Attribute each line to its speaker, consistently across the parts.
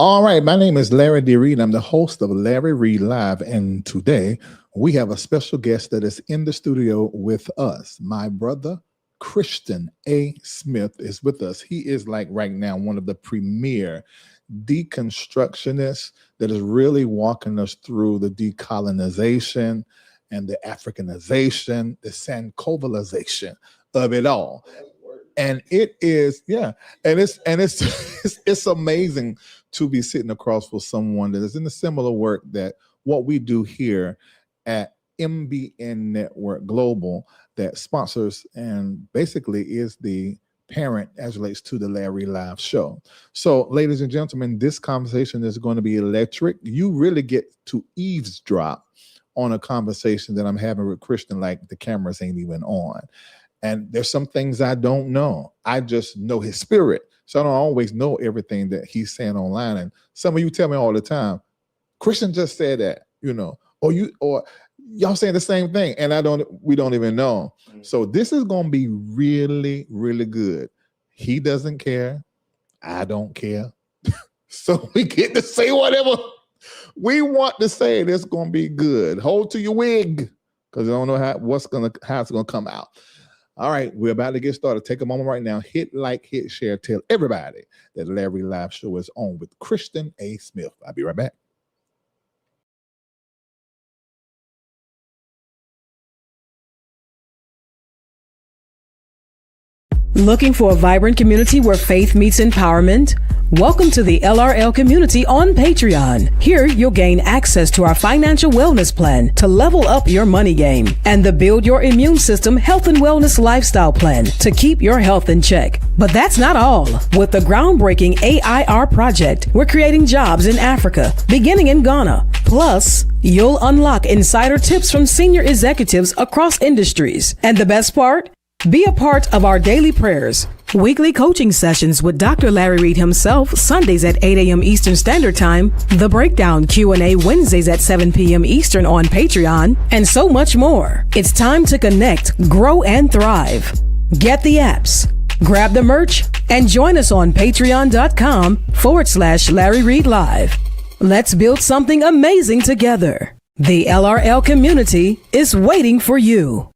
Speaker 1: All right, my name is Larry D. Reid. I'm the host of Larry Reid Live, and today we have a special guest that is in the studio with us. My brother, Kristian A. Smith, is with us. He is like right now one of the premier deconstructionists that is really walking us through the decolonization and the Africanization, the Sankovilization of it all. And it is, yeah, and it's it's amazing to be sitting across from someone that is in a similar work that what we do here at MBN Network Global that sponsors and basically is the parent as relates to the Larry Live show. So, ladies and gentlemen, this conversation is going to be electric. You really get to eavesdrop on a conversation that I'm having with Kristian, like the cameras ain't even on. And there's some things I don't know. I just know his spirit. So I don't always know everything that he's saying online. And some of you tell me all the time, Kristian just said that, or y'all saying the same thing. And we don't even know. So this is going to be really, really good. He doesn't care. I don't care. So we get to say whatever we want to say. That's going to be good. Hold to your wig, because I don't know how it's going to come out. All right, we're about to get started. Take a moment right now. Hit like, hit share. Tell everybody that Larry Live Show is on with Kristian A. Smith. I'll be right back.
Speaker 2: Looking for a vibrant community where faith meets empowerment? Welcome to the LRL community on Patreon. Here, you'll gain access to our financial wellness plan to level up your money game and the Build Your Immune System Health and Wellness Lifestyle Plan to keep your health in check. But that's not all. With the groundbreaking AIR project, we're creating jobs in Africa, beginning in Ghana. Plus, you'll unlock insider tips from senior executives across industries. And the best part? Be a part of our daily prayers, weekly coaching sessions with Dr. Larry Reid himself, Sundays at 8 a.m. Eastern Standard Time, The Breakdown Q&A Wednesdays at 7 p.m. Eastern on Patreon, and so much more. It's time to connect, grow, and thrive. Get the apps, grab the merch, and join us on patreon.com/Larry Reid Live. Let's build something amazing together. The LRL community is waiting for you.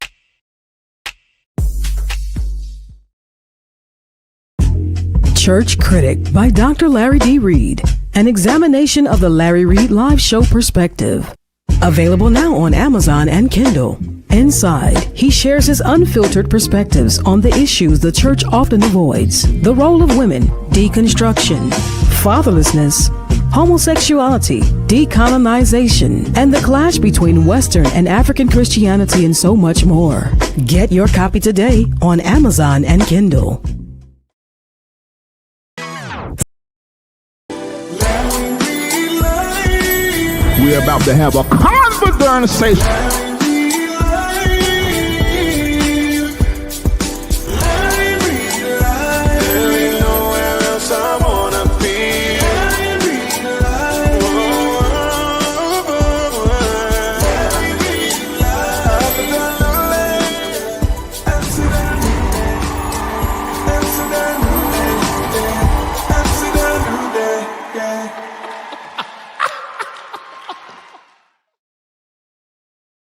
Speaker 2: Church Critic by Dr. Larry D. Reid, an examination of the Larry Reid Live Show perspective. Available now on Amazon and Kindle. Inside, he shares his unfiltered perspectives on the issues the church often avoids: the role of women, deconstruction, fatherlessness, homosexuality, decolonization, and the clash between Western and African Christianity, and so much more. Get your copy today on Amazon and Kindle.
Speaker 1: We're about to have a conversation.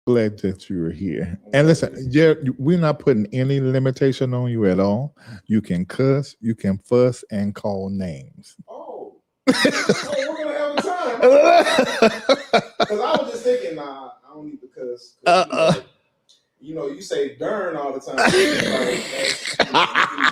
Speaker 1: Glad that you were here. And listen, we're not putting any limitation on you at all. You can cuss, you can fuss, and call names.
Speaker 3: Oh, we're gonna have a time. Because I was just thinking, I don't need to cuss. You say "darn" all the time.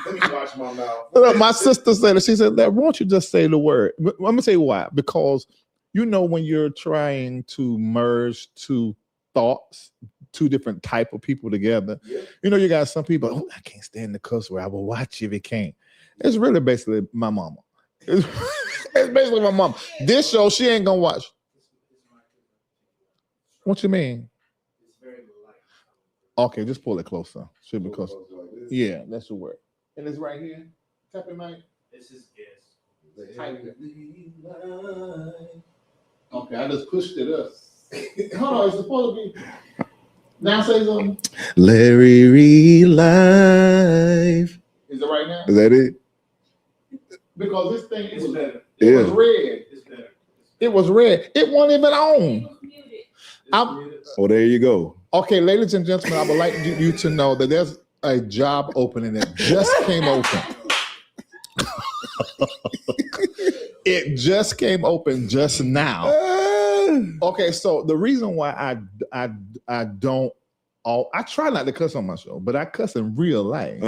Speaker 3: Let me watch my mouth.
Speaker 1: My sister said it. She said, "Won't you just say the word?" I'm gonna tell you why. Because when you're trying to merge two thoughts, two different type of people together. Yeah. You got some people, I can't stand the cuss word. I will watch if it can't. It's really basically my mama. It's basically my mama. This show, she ain't gonna watch. What you mean? Okay, just pull it closer. Should be closer. Yeah, that's the word. And it's right here. Tap it, Mike.
Speaker 4: This is yes.
Speaker 3: Okay, I just pushed it up. Hold on, it's supposed to be. Now say something.
Speaker 1: Larry Reid Live.
Speaker 3: Is it right now?
Speaker 1: Is that it?
Speaker 3: Because this thing was
Speaker 4: better.
Speaker 3: It was red.
Speaker 1: It was red. It wasn't even on.
Speaker 4: Well, there you go.
Speaker 1: Okay, ladies and gentlemen, I would like you to know that there's a job opening that just came open. It just came open just now. Okay, so the reason why I don't, I try not to cuss on my show, but I cuss in real life.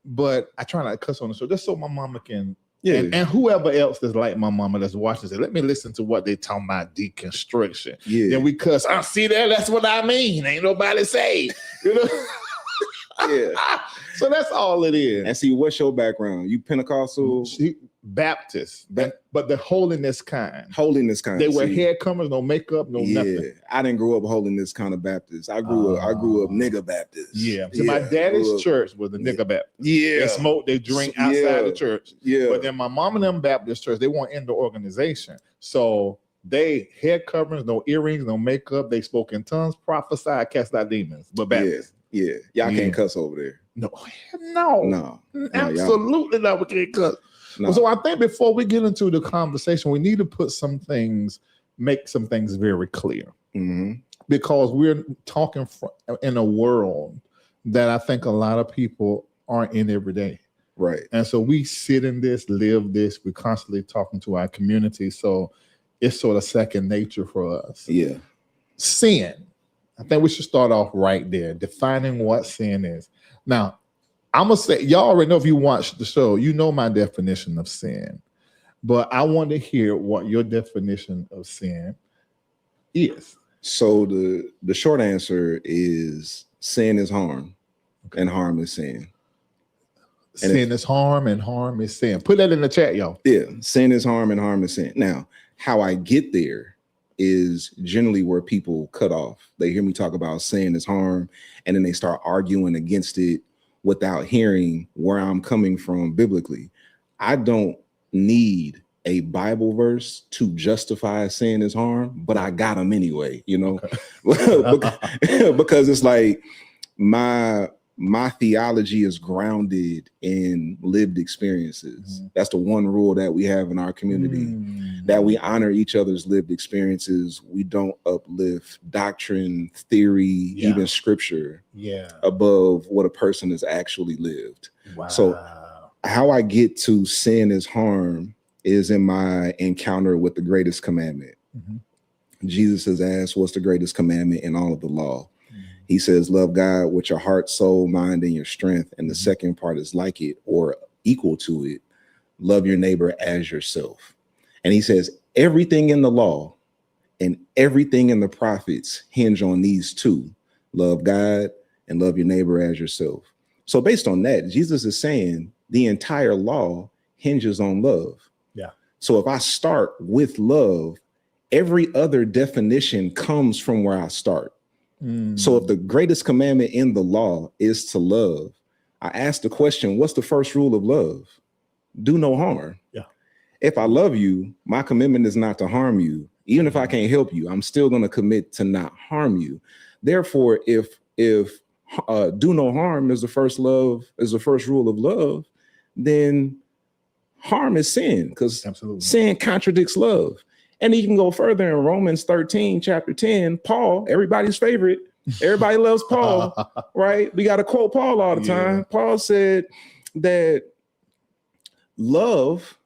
Speaker 1: But I try not to cuss on the show just so my mama can, and whoever else that's like my mama that's watching this, let me listen to what they talking about deconstruction.
Speaker 4: Yeah.
Speaker 1: Then we cuss. I see that. That's what I mean. Ain't nobody say. You know.
Speaker 4: Yeah.
Speaker 1: So that's all it is.
Speaker 4: And see, what's your background? You Pentecostal?
Speaker 1: Baptist, but the holiness kind.
Speaker 4: Holiness kind.
Speaker 1: They wear hair covers, no makeup, no nothing.
Speaker 4: I didn't grow up holiness kind of Baptist. I grew up nigga Baptist.
Speaker 1: Yeah. So my daddy's church was the nigga Baptist.
Speaker 4: Yeah.
Speaker 1: They smoke, they drink outside the church.
Speaker 4: Yeah.
Speaker 1: But then my mom and them Baptist church, they weren't in the organization. So they hair coverings, no earrings, no makeup. They spoke in tongues, prophesied, cast out demons. But Baptist.
Speaker 4: Yeah. Y'all can't cuss over there.
Speaker 1: No. Absolutely not. We can't cuss. No. So I think before we get into the conversation, we need to make some things very clear. Because we're talking in a world that I think a lot of people aren't in every day.
Speaker 4: Right.
Speaker 1: And so we sit in this, live this, we're constantly talking to our community. So it's sort of second nature for us.
Speaker 4: Yeah.
Speaker 1: Sin. I think we should start off right there, defining what sin is. Now, I'm going to say, y'all already know if you watch the show, you know my definition of sin. But I want to hear what your definition of sin is.
Speaker 4: So the short answer is sin is harm, and harm is sin.
Speaker 1: Sin is harm, and harm is sin. Put that in the chat, y'all.
Speaker 4: Yeah, sin is harm, and harm is sin. Now, how I get there is generally where people cut off. They hear me talk about sin is harm, and then they start arguing against it without hearing where I'm coming from biblically. I don't need a Bible verse to justify sin is harm, but I got them anyway, you know, because it's like my theology is grounded in lived experiences. That's the one rule that we have in our community, that we honor each other's lived experiences. We don't uplift doctrine, theory, even scripture above what a person has actually lived.
Speaker 1: Wow.
Speaker 4: So how I get to sin is harm is in my encounter with the greatest commandment. Jesus has asked, what's the greatest commandment in all of the law? He says, love God with your heart, soul, mind, and your strength. And the second part is like it or equal to it. Love your neighbor as yourself. And he says, everything in the law and everything in the prophets hinge on these two: love God and love your neighbor as yourself. So based on that, Jesus is saying the entire law hinges on love.
Speaker 1: Yeah.
Speaker 4: So if I start with love, every other definition comes from where I start. So if the greatest commandment in the law is to love, I ask the question, what's the first rule of love? Do no harm.
Speaker 1: Yeah.
Speaker 4: If I love you, my commitment is not to harm you. Even if I can't help you, I'm still going to commit to not harm you. Therefore, if do no harm is the first rule of love, then harm is sin, because sin contradicts love. And you can go further in Romans 13, chapter 10, Paul, everybody's favorite. Everybody loves Paul, right? We got to quote Paul all the time. Paul said that love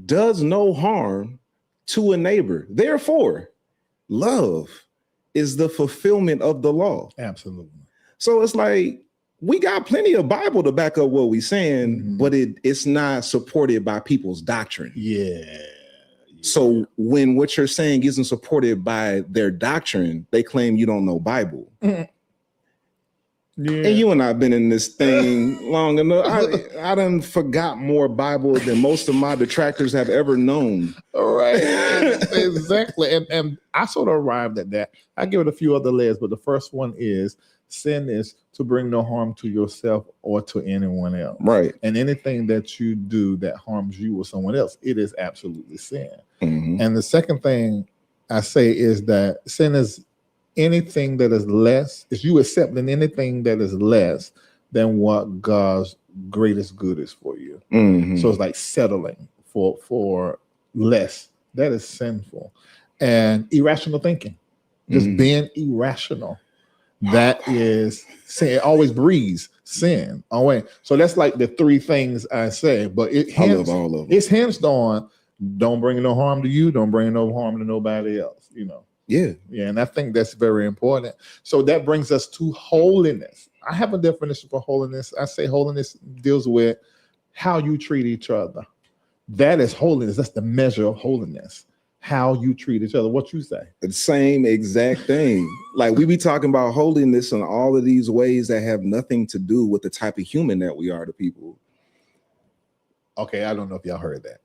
Speaker 4: does no harm to a neighbor. Therefore, love is the fulfillment of the law.
Speaker 1: Absolutely.
Speaker 4: So it's like, we got plenty of Bible to back up what we're saying, but it's not supported by people's doctrine.
Speaker 1: Yeah.
Speaker 4: So when what you're saying isn't supported by their doctrine, they claim you don't know Bible. Yeah. And you and I have been in this thing long enough. I done forgot more Bible than most of my detractors have ever known.
Speaker 1: All right. Exactly. And I sort of arrived at that. I give it a few other layers, but the first one is sin is to bring no harm to yourself or to anyone else.
Speaker 4: Right.
Speaker 1: And anything that you do that harms you or someone else, it is absolutely sin. And the second thing I say is that sin is anything that is less, is you accepting anything that is less than what God's greatest good is for you. So it's like settling for less That is sinful. And irrational thinking, just being irrational. That is sin. It always breeds sin away. So that's like the three things I say. But
Speaker 4: I love all of them.
Speaker 1: It's hinged on don't bring no harm to you, don't bring no harm to nobody else, you know.
Speaker 4: Yeah.
Speaker 1: And I think that's very important. So that brings us to holiness. I have a definition for holiness. I say holiness deals with how you treat each other. That is holiness. That's the measure of holiness. How you treat each other. What you say?
Speaker 4: The same exact thing. Like we be talking about holiness in all of these ways that have nothing to do with the type of human that we are to people.
Speaker 1: Okay, I don't know if y'all heard that.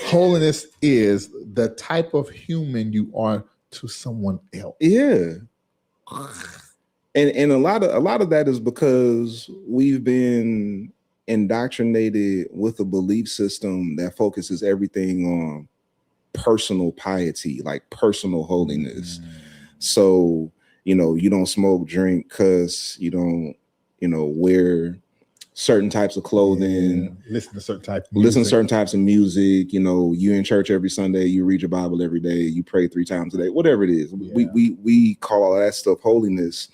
Speaker 1: Holiness is the type of human you are to someone else.
Speaker 4: Yeah. And a lot of that is because we've been indoctrinated with a belief system that focuses everything on personal piety, like personal holiness. So, you know, you don't smoke, drink, cuss, you don't, you know, wear certain types of clothing,
Speaker 1: listen to certain types of
Speaker 4: music, you know, you in church every Sunday, you read your Bible every day, you pray 3 times a day, whatever it is. We call all that stuff holiness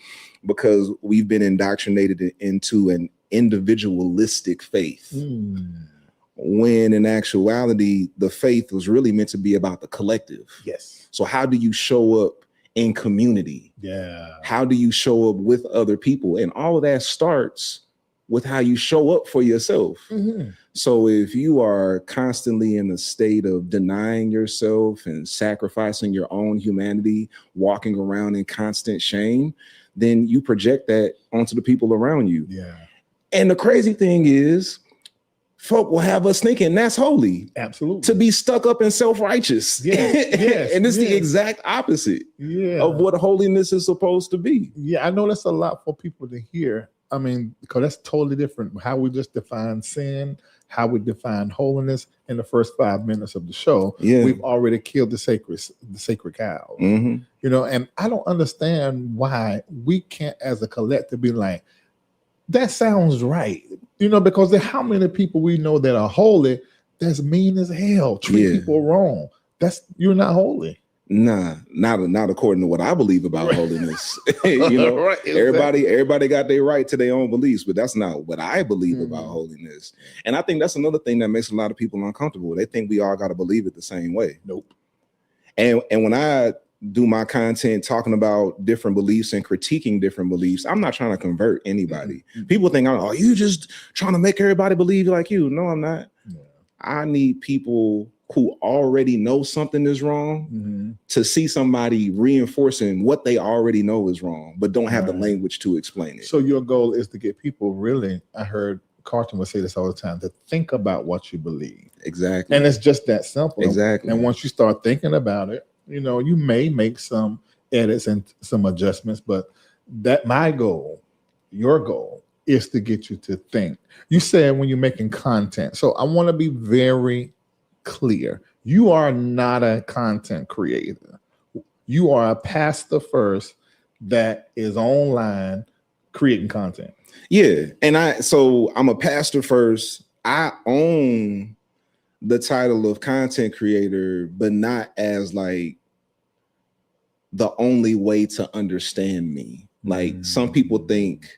Speaker 4: because we've been indoctrinated into an individualistic faith. When in actuality, the faith was really meant to be about the collective.
Speaker 1: Yes.
Speaker 4: So how do you show up in community?
Speaker 1: Yeah.
Speaker 4: How do you show up with other people? And all of that starts with how you show up for yourself. So if you are constantly in a state of denying yourself and sacrificing your own humanity, walking around in constant shame, then you project that onto the people around you.
Speaker 1: Yeah.
Speaker 4: And the crazy thing is, folk will have us thinking that's holy.
Speaker 1: Absolutely.
Speaker 4: To be stuck up and self-righteous.
Speaker 1: Yes.
Speaker 4: And it's the exact opposite of what holiness is supposed to be.
Speaker 1: Yeah, I know that's a lot for people to hear. I mean, because that's totally different. How we just define sin, how we define holiness in the first 5 minutes of the show.
Speaker 4: Yeah.
Speaker 1: We've already killed the sacred cow. You know, and I don't understand why we can't, as a collective, be like, that sounds right. You know, because there how many people we know that are holy that's mean as hell, treat people wrong. You're not holy.
Speaker 4: Nah, not according to what I believe about holiness. You know, everybody got their right to their own beliefs, but that's not what I believe about holiness. And I think that's another thing that makes a lot of people uncomfortable. They think we all got to believe it the same way.
Speaker 1: Nope.
Speaker 4: And when I do my content talking about different beliefs and critiquing different beliefs, I'm not trying to convert anybody. People think, oh, you just trying to make everybody believe like you. No, I'm not. I need people who already know something is wrong to see somebody reinforcing what they already know is wrong, but don't have the language to explain it.
Speaker 1: So your goal is to get people really, I heard Carlton would say this all the time, to think about what you believe.
Speaker 4: Exactly.
Speaker 1: And it's just that simple.
Speaker 4: Exactly.
Speaker 1: And once you start thinking about it, you know, you may make some edits and some adjustments, but that my goal, your goal, is to get you to think. You said when you're making content. So I want to be very clear. You are not a content creator. You are a pastor first that is online creating content.
Speaker 4: Yeah. And I'm a pastor first. I own the title of content creator, but not as like the only way to understand me. Like some people think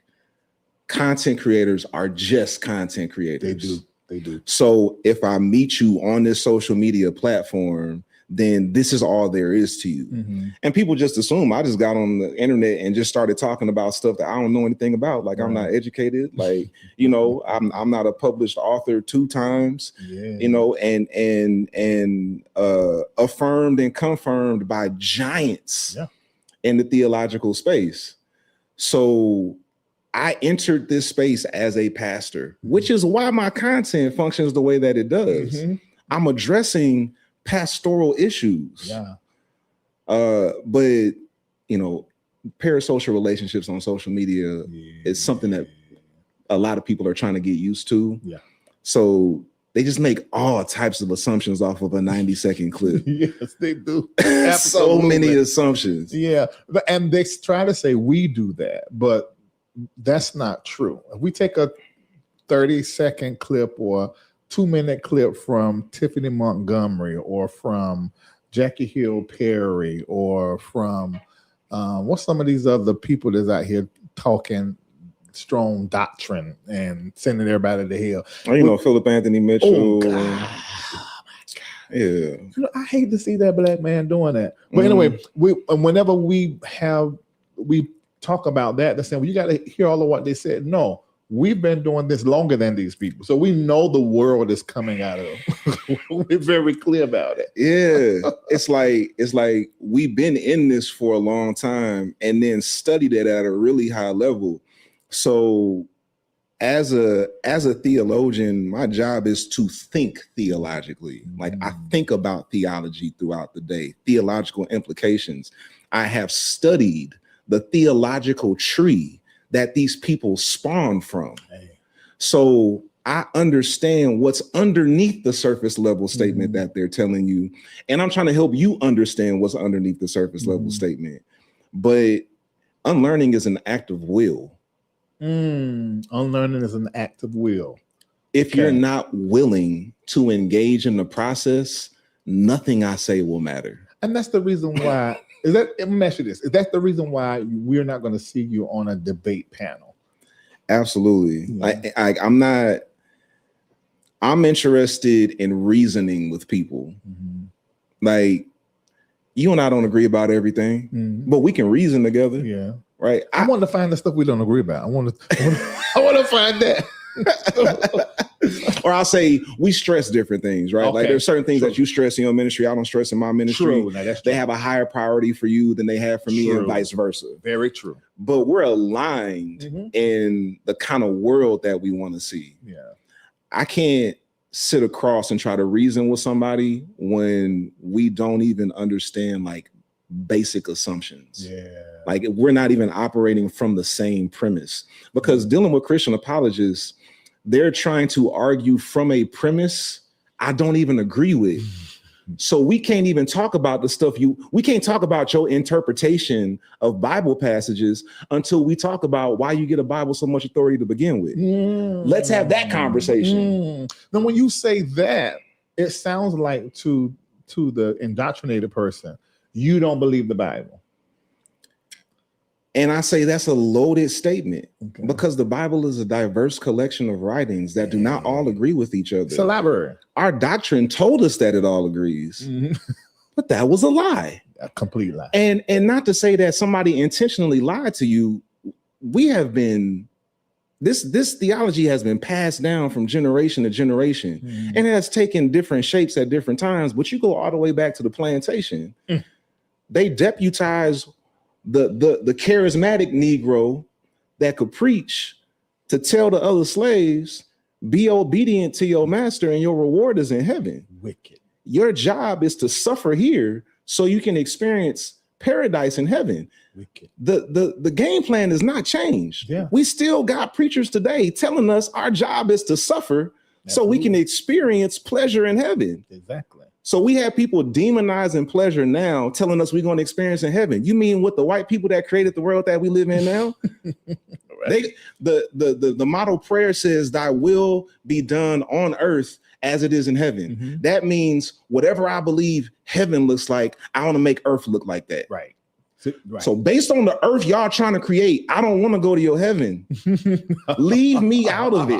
Speaker 4: content creators are just content creators.
Speaker 1: They do.
Speaker 4: So if I meet you on this social media platform, then this is all there is to you. And people just assume I just got on the internet and just started talking about stuff that I don't know anything about. Like I'm not educated. Like, you know, I'm not a published author 2 times, you know, and affirmed and confirmed by giants in the theological space. So I entered this space as a pastor, which is why my content functions the way that it does. I'm addressing pastoral issues. But, you know, parasocial relationships on social media is something that a lot of people are trying to get used to. So they just make all types of assumptions off of a 90-second clip.
Speaker 1: Yes, they do.
Speaker 4: So many assumptions.
Speaker 1: Yeah. And they try to say we do that, but that's not true. If we take a 30-second clip or 2-minute clip from Tiffany Montgomery or from Jackie Hill Perry or from what's some of these other people that's out here talking strong doctrine and sending everybody to hell.
Speaker 4: Oh, you know, Philip Anthony Mitchell.
Speaker 1: Oh, God.
Speaker 4: Yeah.
Speaker 1: You know, I hate to see that black man doing that. But anyway, whenever we talk about that, they're saying, well, you got to hear all of what they said. No, we've been doing this longer than these people. So we know the world is coming out of. We're very clear about it.
Speaker 4: Yeah. It's like we've been in this for a long time and then studied it at a really high level. So as a theologian, my job is to think theologically. Like I think about theology throughout the day, theological implications. I have studied the theological tree that these people spawn from. So I understand what's underneath the surface level statement that they're telling you. And I'm trying to help you understand what's underneath the surface level statement. But unlearning is an act of will.
Speaker 1: Unlearning is an act of will.
Speaker 4: If you're not willing to engage in the process, nothing I say will matter. And
Speaker 1: that's the reason why, let me ask you this, is that the reason why we're not going to see you on a debate panel?
Speaker 4: Absolutely. Yeah. I'm interested in reasoning with people. Like, you and I don't agree about everything, but we can reason together.
Speaker 1: Yeah.
Speaker 4: Right.
Speaker 1: I want to find the stuff we don't agree about. I want to find that.
Speaker 4: Or I'll say we stress different things, right? Okay. Like there's certain things that you stress in your ministry, I don't stress in my ministry.
Speaker 1: True. Now,
Speaker 4: they have a higher priority for you than they have for me, and vice versa.
Speaker 1: Very true.
Speaker 4: But we're aligned in the kind of world that we want to see.
Speaker 1: Yeah.
Speaker 4: I can't sit across and try to reason with somebody when we don't even understand like basic assumptions.
Speaker 1: Yeah.
Speaker 4: Like we're not even operating from the same premise, because dealing with Christian apologists, they're trying to argue from a premise I don't even agree with. So we can't even talk about the stuff we can't talk about your interpretation of Bible passages until we talk about why you get a Bible so much authority to begin with. Let's have that conversation.
Speaker 1: Now, when you say that, it sounds like to the indoctrinated person, you don't believe the Bible.
Speaker 4: And I say that's a loaded statement because the Bible is a diverse collection of writings that do not all agree with each other.
Speaker 1: It's a library.
Speaker 4: Our doctrine told us that it all agrees, but that was a lie.
Speaker 1: A complete lie.
Speaker 4: And not to say that somebody intentionally lied to you. We have been, this theology has been passed down from generation to generation, and it has taken different shapes at different times. But you go all the way back to the plantation. They deputized the charismatic Negro that could preach to tell the other slaves, be obedient to your master and your reward is in heaven.
Speaker 1: Wicked.
Speaker 4: Your job is to suffer here so you can experience paradise in heaven.
Speaker 1: Wicked.
Speaker 4: The game plan has not changed.
Speaker 1: Yeah.
Speaker 4: We still got preachers today telling us our job is to suffer so we can experience pleasure in heaven.
Speaker 1: Exactly.
Speaker 4: So we have people demonizing pleasure now, telling us we're going to experience in heaven. You mean with the white people that created the world that we live in now? Right. The model prayer says, "Thy will be done on earth as it is in heaven." That means whatever I believe heaven looks like, I want to make earth look like that.
Speaker 1: Right.
Speaker 4: So based on the earth y'all trying to create, I don't want to go to your heaven. Leave me out of it.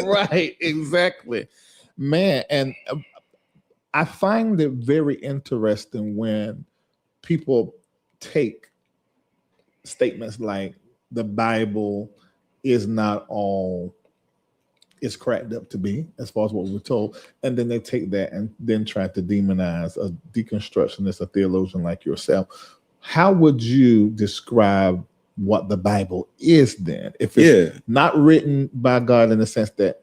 Speaker 1: Right. Exactly. Man, and I find it very interesting when people take statements like the Bible is not all it's cracked up to be, as far as what we're told, and then they take that and then try to demonize a deconstructionist, a theologian like yourself. How would you describe what the Bible is then? If it's not written by God in the sense that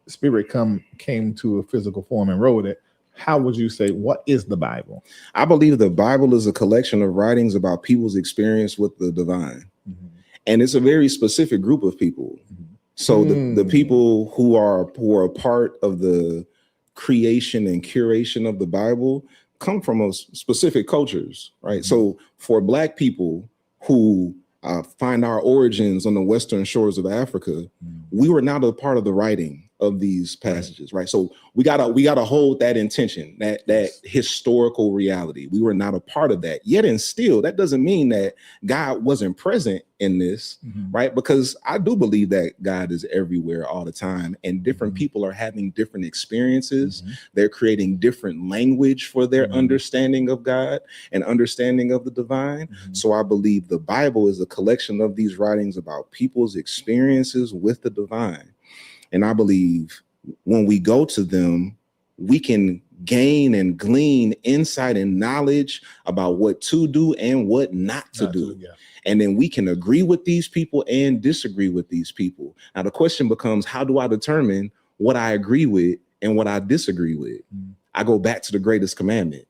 Speaker 1: Spirit came to a physical form and wrote it, how would you say, what is the Bible?
Speaker 4: I believe the Bible is a collection of writings about people's experience with the divine. And it's a very specific group of people. So the people who are a part of the creation and curation of the Bible come from specific cultures, right? So for Black people who find our origins on the western shores of Africa, we were not a part of the writing. of these passages, right? So we gotta hold that intention, that historical reality. We were not a part of that. Yet and still, that doesn't mean that God wasn't present in this, right? Because I do believe that God is everywhere all the time, and different people are having different experiences. They're creating different language for their understanding of God and understanding of the divine. So I believe the Bible is a collection of these writings about people's experiences with the divine. And I believe when we go to them, we can gain and glean insight and knowledge about what to do and what not to do. And then we can agree with these people and disagree with these people. Now, the question becomes, how do I determine what I agree with and what I disagree with? I go back to the greatest commandment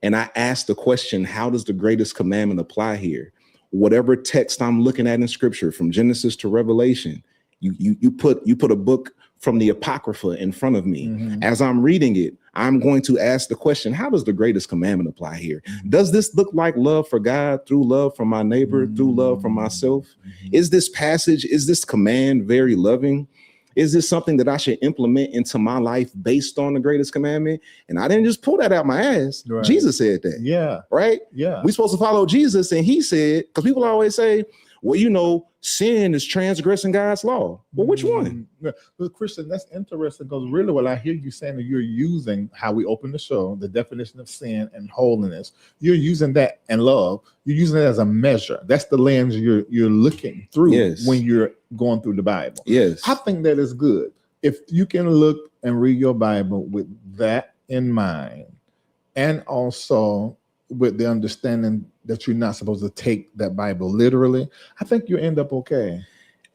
Speaker 4: and I ask the question, how does the greatest commandment apply here? Whatever text I'm looking at in scripture, from Genesis to Revelation, you put a book from the Apocrypha in front of me. As I'm reading it, I'm going to ask the question, how does the greatest commandment apply here? Does this look like love for God through love for my neighbor, through love for myself? Is this passage, is this command very loving? Is this something that I should implement into my life based on the greatest commandment? And I didn't just pull that out my ass. Jesus said that. Right?
Speaker 1: We're
Speaker 4: supposed to follow Jesus. And he said, because people always say, well, you know, sin is transgressing God's law. Well, which one?
Speaker 1: But Kristian, that's interesting, because really what I hear you saying, that you're using how we open the show, the definition of sin and holiness. You're using that and love. You're using it as a measure. That's the lens you're looking through when you're going through the Bible. I think that is good. If you can look and read your Bible with that in mind, and also with the understanding that you're not supposed to take that Bible literally, I think you end up okay.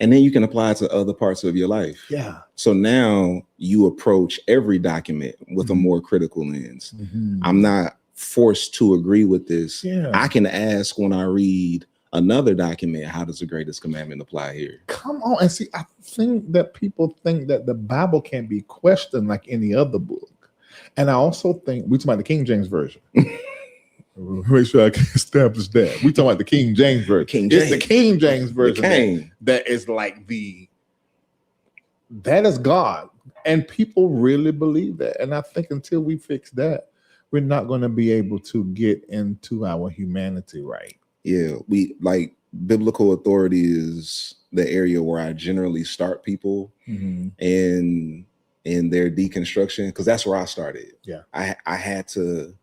Speaker 4: And then you can apply it to other parts of your life. So now you approach every document with a more critical lens. I'm not forced to agree with this. I can ask when I read another document, how does the greatest commandment apply here?
Speaker 1: Come on. And see, I think that people think that the Bible can be questioned like any other book. And I also think, we talk about the King James Version. Make sure I can establish that. We talking about the King James Version. It's the King James Version that is like that is God. And people really believe that. And I think until we fix that, we're not going to be able to get into our humanity right.
Speaker 4: We like biblical authority is the area where I generally start people in their deconstruction, because that's where I started. I had to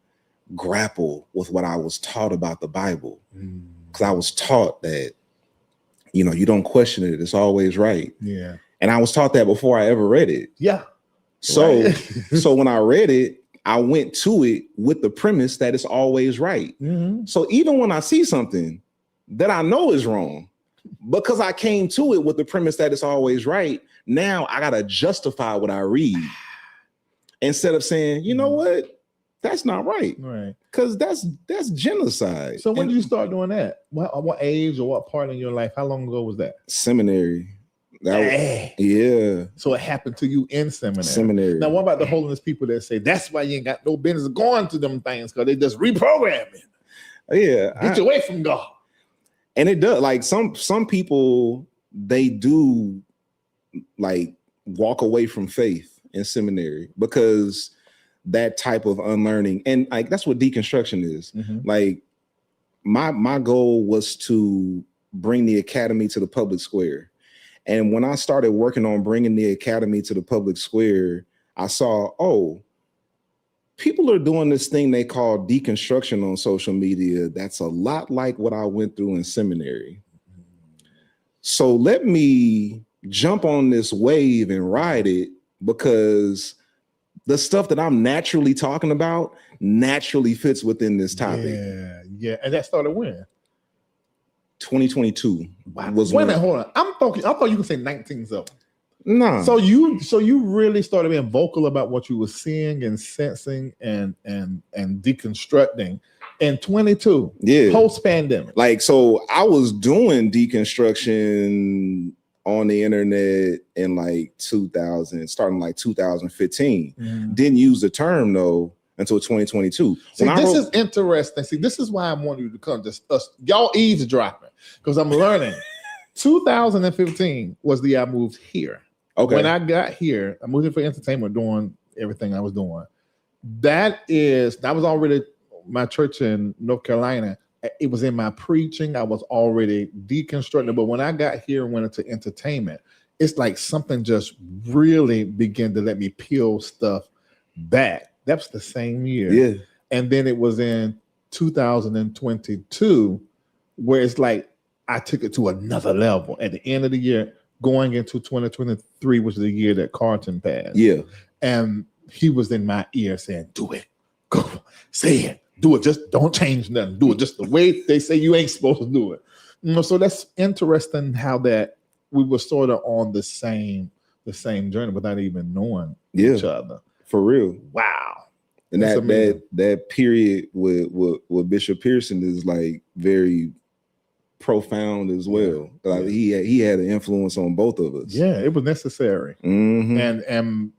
Speaker 4: grapple with what I was taught about the Bible, because I was taught that, you know, you don't question it, it's always right. And I was taught that before I ever read it. So so when I read it, I went to it with the premise that it's always right. So even when I see something that I know is wrong, because I came to it with the premise that it's always right, now I gotta justify what I read instead of saying, you know what, that's not right. Because that's genocide.
Speaker 1: So when did you start doing that? What age or what part in your life? How long ago was that?
Speaker 4: Seminary. So
Speaker 1: it happened to you in seminary. Now, what about the holiness people that say that's why you ain't got no business going to them things, because they just reprogramming? Get you away from God.
Speaker 4: And it does. Like some people, they do like walk away from faith in seminary because that type of unlearning, and like that's what deconstruction is. Like my goal was to bring the academy to the public square. And when I started working on bringing the academy to the public square, I saw, oh, people are doing this thing they call deconstruction on social media. That's a lot like what I went through in seminary. So let me jump on this wave and ride it, because the stuff that I'm naturally talking about naturally fits within this topic.
Speaker 1: And that started when?
Speaker 4: 2022.
Speaker 1: Wait a minute, hold on. I thought you could say 19 something.
Speaker 4: No.
Speaker 1: So you really started being vocal about what you were seeing and sensing and deconstructing in 22. Post pandemic.
Speaker 4: Like, so I was doing deconstruction on the internet in like 2015. Didn't use the term though until 2022.
Speaker 1: This is interesting. See, this is why I want you to come. Y'all eavesdropping, because I'm learning. 2015 was the year I moved here.
Speaker 4: Okay.
Speaker 1: When I got here, I moved here for entertainment, doing everything I was doing. That was already my church in North Carolina. It was in my preaching. I was already deconstructing. But when I got here and went into entertainment, it's like something just really began to let me peel stuff back. That was the same year.
Speaker 4: Yeah.
Speaker 1: And then it was in 2022 where it's like I took it to another level. At the end of the year, going into 2023 was the year that Carlton passed.
Speaker 4: Yeah.
Speaker 1: And he was in my ear saying, do it. Go. Say it. Do it. Just don't change nothing. Do it just the way they say you ain't supposed to do it. So that's interesting how that we were sort of on the same journey without even knowing each other.
Speaker 4: For real.
Speaker 1: Wow.
Speaker 4: And that period with Bishop Pearson is like very profound as well. Like he had an influence on both of us.
Speaker 1: Yeah, it was necessary.
Speaker 4: Mm-hmm.
Speaker 1: And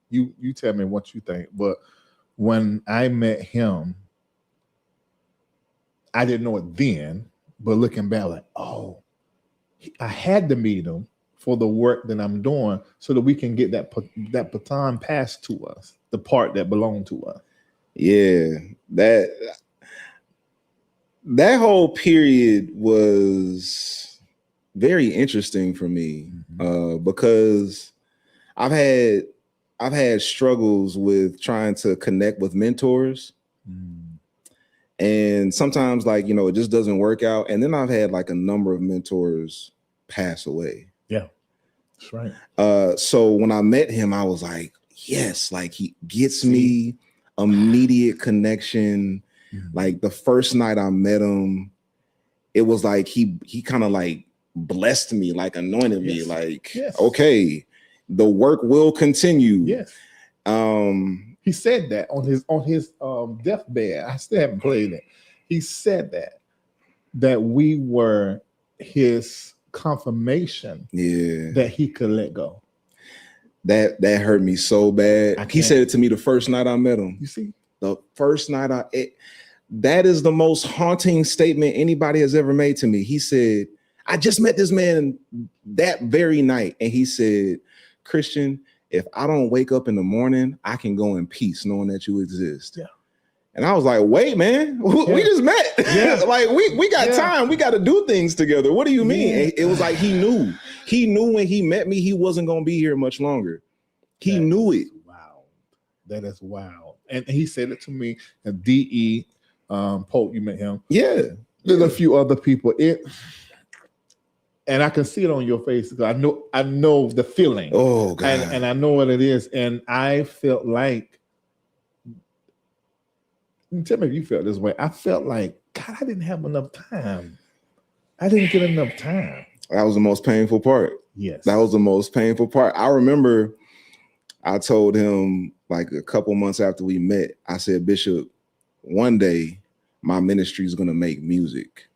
Speaker 1: you tell me what you think. But when I met him, I didn't know it then, but looking back, like, I had to meet him for the work that I'm doing so that we can get that baton passed to us, the part that belonged to us.
Speaker 4: Yeah, that whole period was very interesting for me, because I've had struggles with trying to connect with mentors. And sometimes, like, it just doesn't work out. And then I've had like a number of mentors pass away.
Speaker 1: Yeah, that's right.
Speaker 4: So when I met him, I was like, yes, like he gets me immediate connection. Like the first night I met him, it was like he kind of like blessed me, like anointed me, like, okay, the work will continue.
Speaker 1: Yes. He said that on his deathbed. I still haven't played it. He said that we were his confirmation that he could let go.
Speaker 4: That hurt me so bad. He said it to me the first night I met him.
Speaker 1: You see?
Speaker 4: The first night that is the most haunting statement anybody has ever made to me. He said, I just met this man that very night. And he said, Kristian, if I don't wake up in the morning, I can go in peace knowing that you exist. Yeah. And I was like, wait, man, we just met. Yeah. Like we got time. We got to do things together. What do you mean? Yeah. It was like he knew when he met me, he wasn't going to be here much longer. He knew it.
Speaker 1: Wow. That is wild. And he said it to me. And D.E. Pope, you met him.
Speaker 4: Yeah.
Speaker 1: There's a few other people. And I can see it on your face because I know the feeling.
Speaker 4: Oh, God.
Speaker 1: And I know what it is. And I felt like, tell me if you felt this way. I felt like, God, I didn't have enough time. I didn't get enough time.
Speaker 4: That was the most painful part.
Speaker 1: Yes.
Speaker 4: That was the most painful part. I remember I told him like a couple months after we met, I said, Bishop, one day my ministry is going to make music.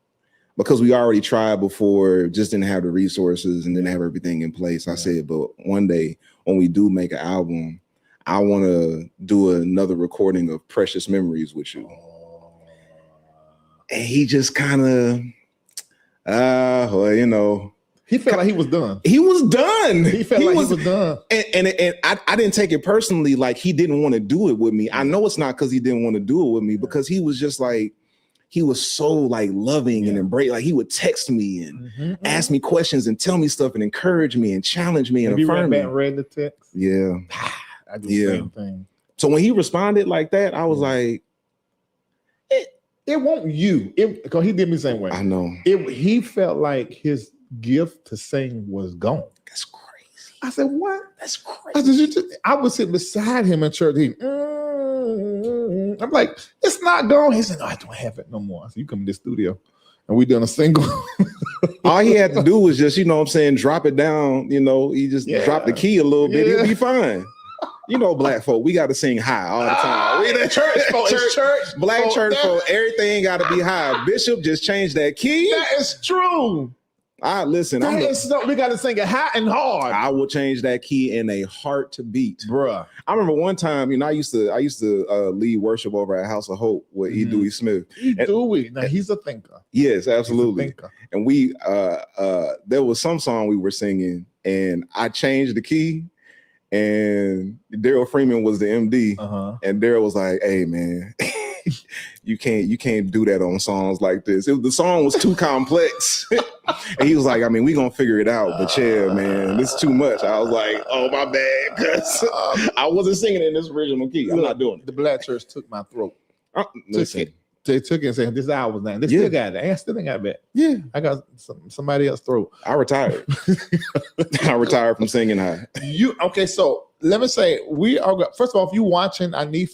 Speaker 4: Because we already tried before, just didn't have the resources and didn't have everything in place. I said, but one day when we do make an album, I want to do another recording of Precious Memories with you. And he just kind of,
Speaker 1: he felt like he was done.
Speaker 4: He was done.
Speaker 1: He felt like he was done.
Speaker 4: And I didn't take it personally, like he didn't want to do it with me. I know it's not because he didn't want to do it with me, because he was just like, he was so like loving and embrace. Like he would text me and ask me questions and tell me stuff and encourage me and challenge me and affirm me.
Speaker 1: Read the text?
Speaker 4: Yeah.
Speaker 1: I do the same thing.
Speaker 4: So when he responded like that, I was like,
Speaker 1: it won't you. Because he did me the same way.
Speaker 4: I know.
Speaker 1: He felt like his gift to sing was gone.
Speaker 4: That's crazy.
Speaker 1: I said, what?
Speaker 4: That's crazy.
Speaker 1: I was sitting beside him in church. I'm like, it's not gone. He said, no, I don't have it no more. I said, you come to the studio and we done a single.
Speaker 4: All he had to do was just, drop it down. He just dropped the key a little bit. He'll be fine. Black folk, we got to sing high all the time. We the church folk, black church folk, everything got to be high. Bishop just changed that key.
Speaker 1: That is true.
Speaker 4: Listen,
Speaker 1: we got to sing it high and hard.
Speaker 4: I will change that key in a heartbeat,
Speaker 1: bruh.
Speaker 4: I remember one time, I used to lead worship over at House of Hope with E. Dewey Smith.
Speaker 1: Now he's a thinker.
Speaker 4: Yes, absolutely.
Speaker 1: He's a thinker.
Speaker 4: And we there was some song we were singing, and I changed the key, and Daryl Freeman was the MD, and Daryl was like, "Hey, man, you can't do that on songs like this. The song was too complex." And he was like, "I mean, we gonna figure it out, but yeah, man, this is too much." I was like, "Oh, my bad," because I wasn't singing in this original key. I'm not doing it.
Speaker 1: The black church took my throat.
Speaker 4: Listen.
Speaker 1: They took it and said, "This is ours now." They still got it. I still ain't got that.
Speaker 4: Yeah,
Speaker 1: I got somebody else's throat.
Speaker 4: I retired. I retired from singing high.
Speaker 1: Okay? So let me say, we are. First of all, if you watching, I need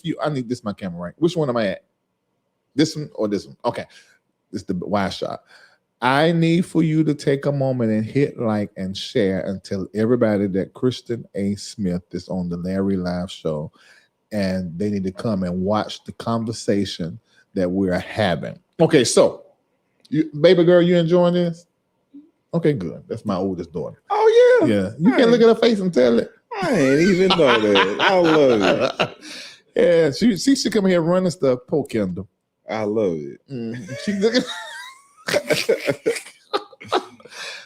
Speaker 1: this. My camera, right? Which one am I at? This one or this one? Okay, this is the wide shot. I need for you to take a moment and hit like and share and tell everybody that Kristian A. Smith is on the Larry Live show, and they need to come and watch the conversation that we're having. Okay, so baby girl, you enjoying this? Okay, good. That's my oldest daughter.
Speaker 4: Oh yeah.
Speaker 1: Yeah. You can't look at her face and tell it.
Speaker 4: I ain't even know that. I love it.
Speaker 1: Yeah, she come here running stuff. Poor Kendall.
Speaker 4: I love it.
Speaker 1: She looking.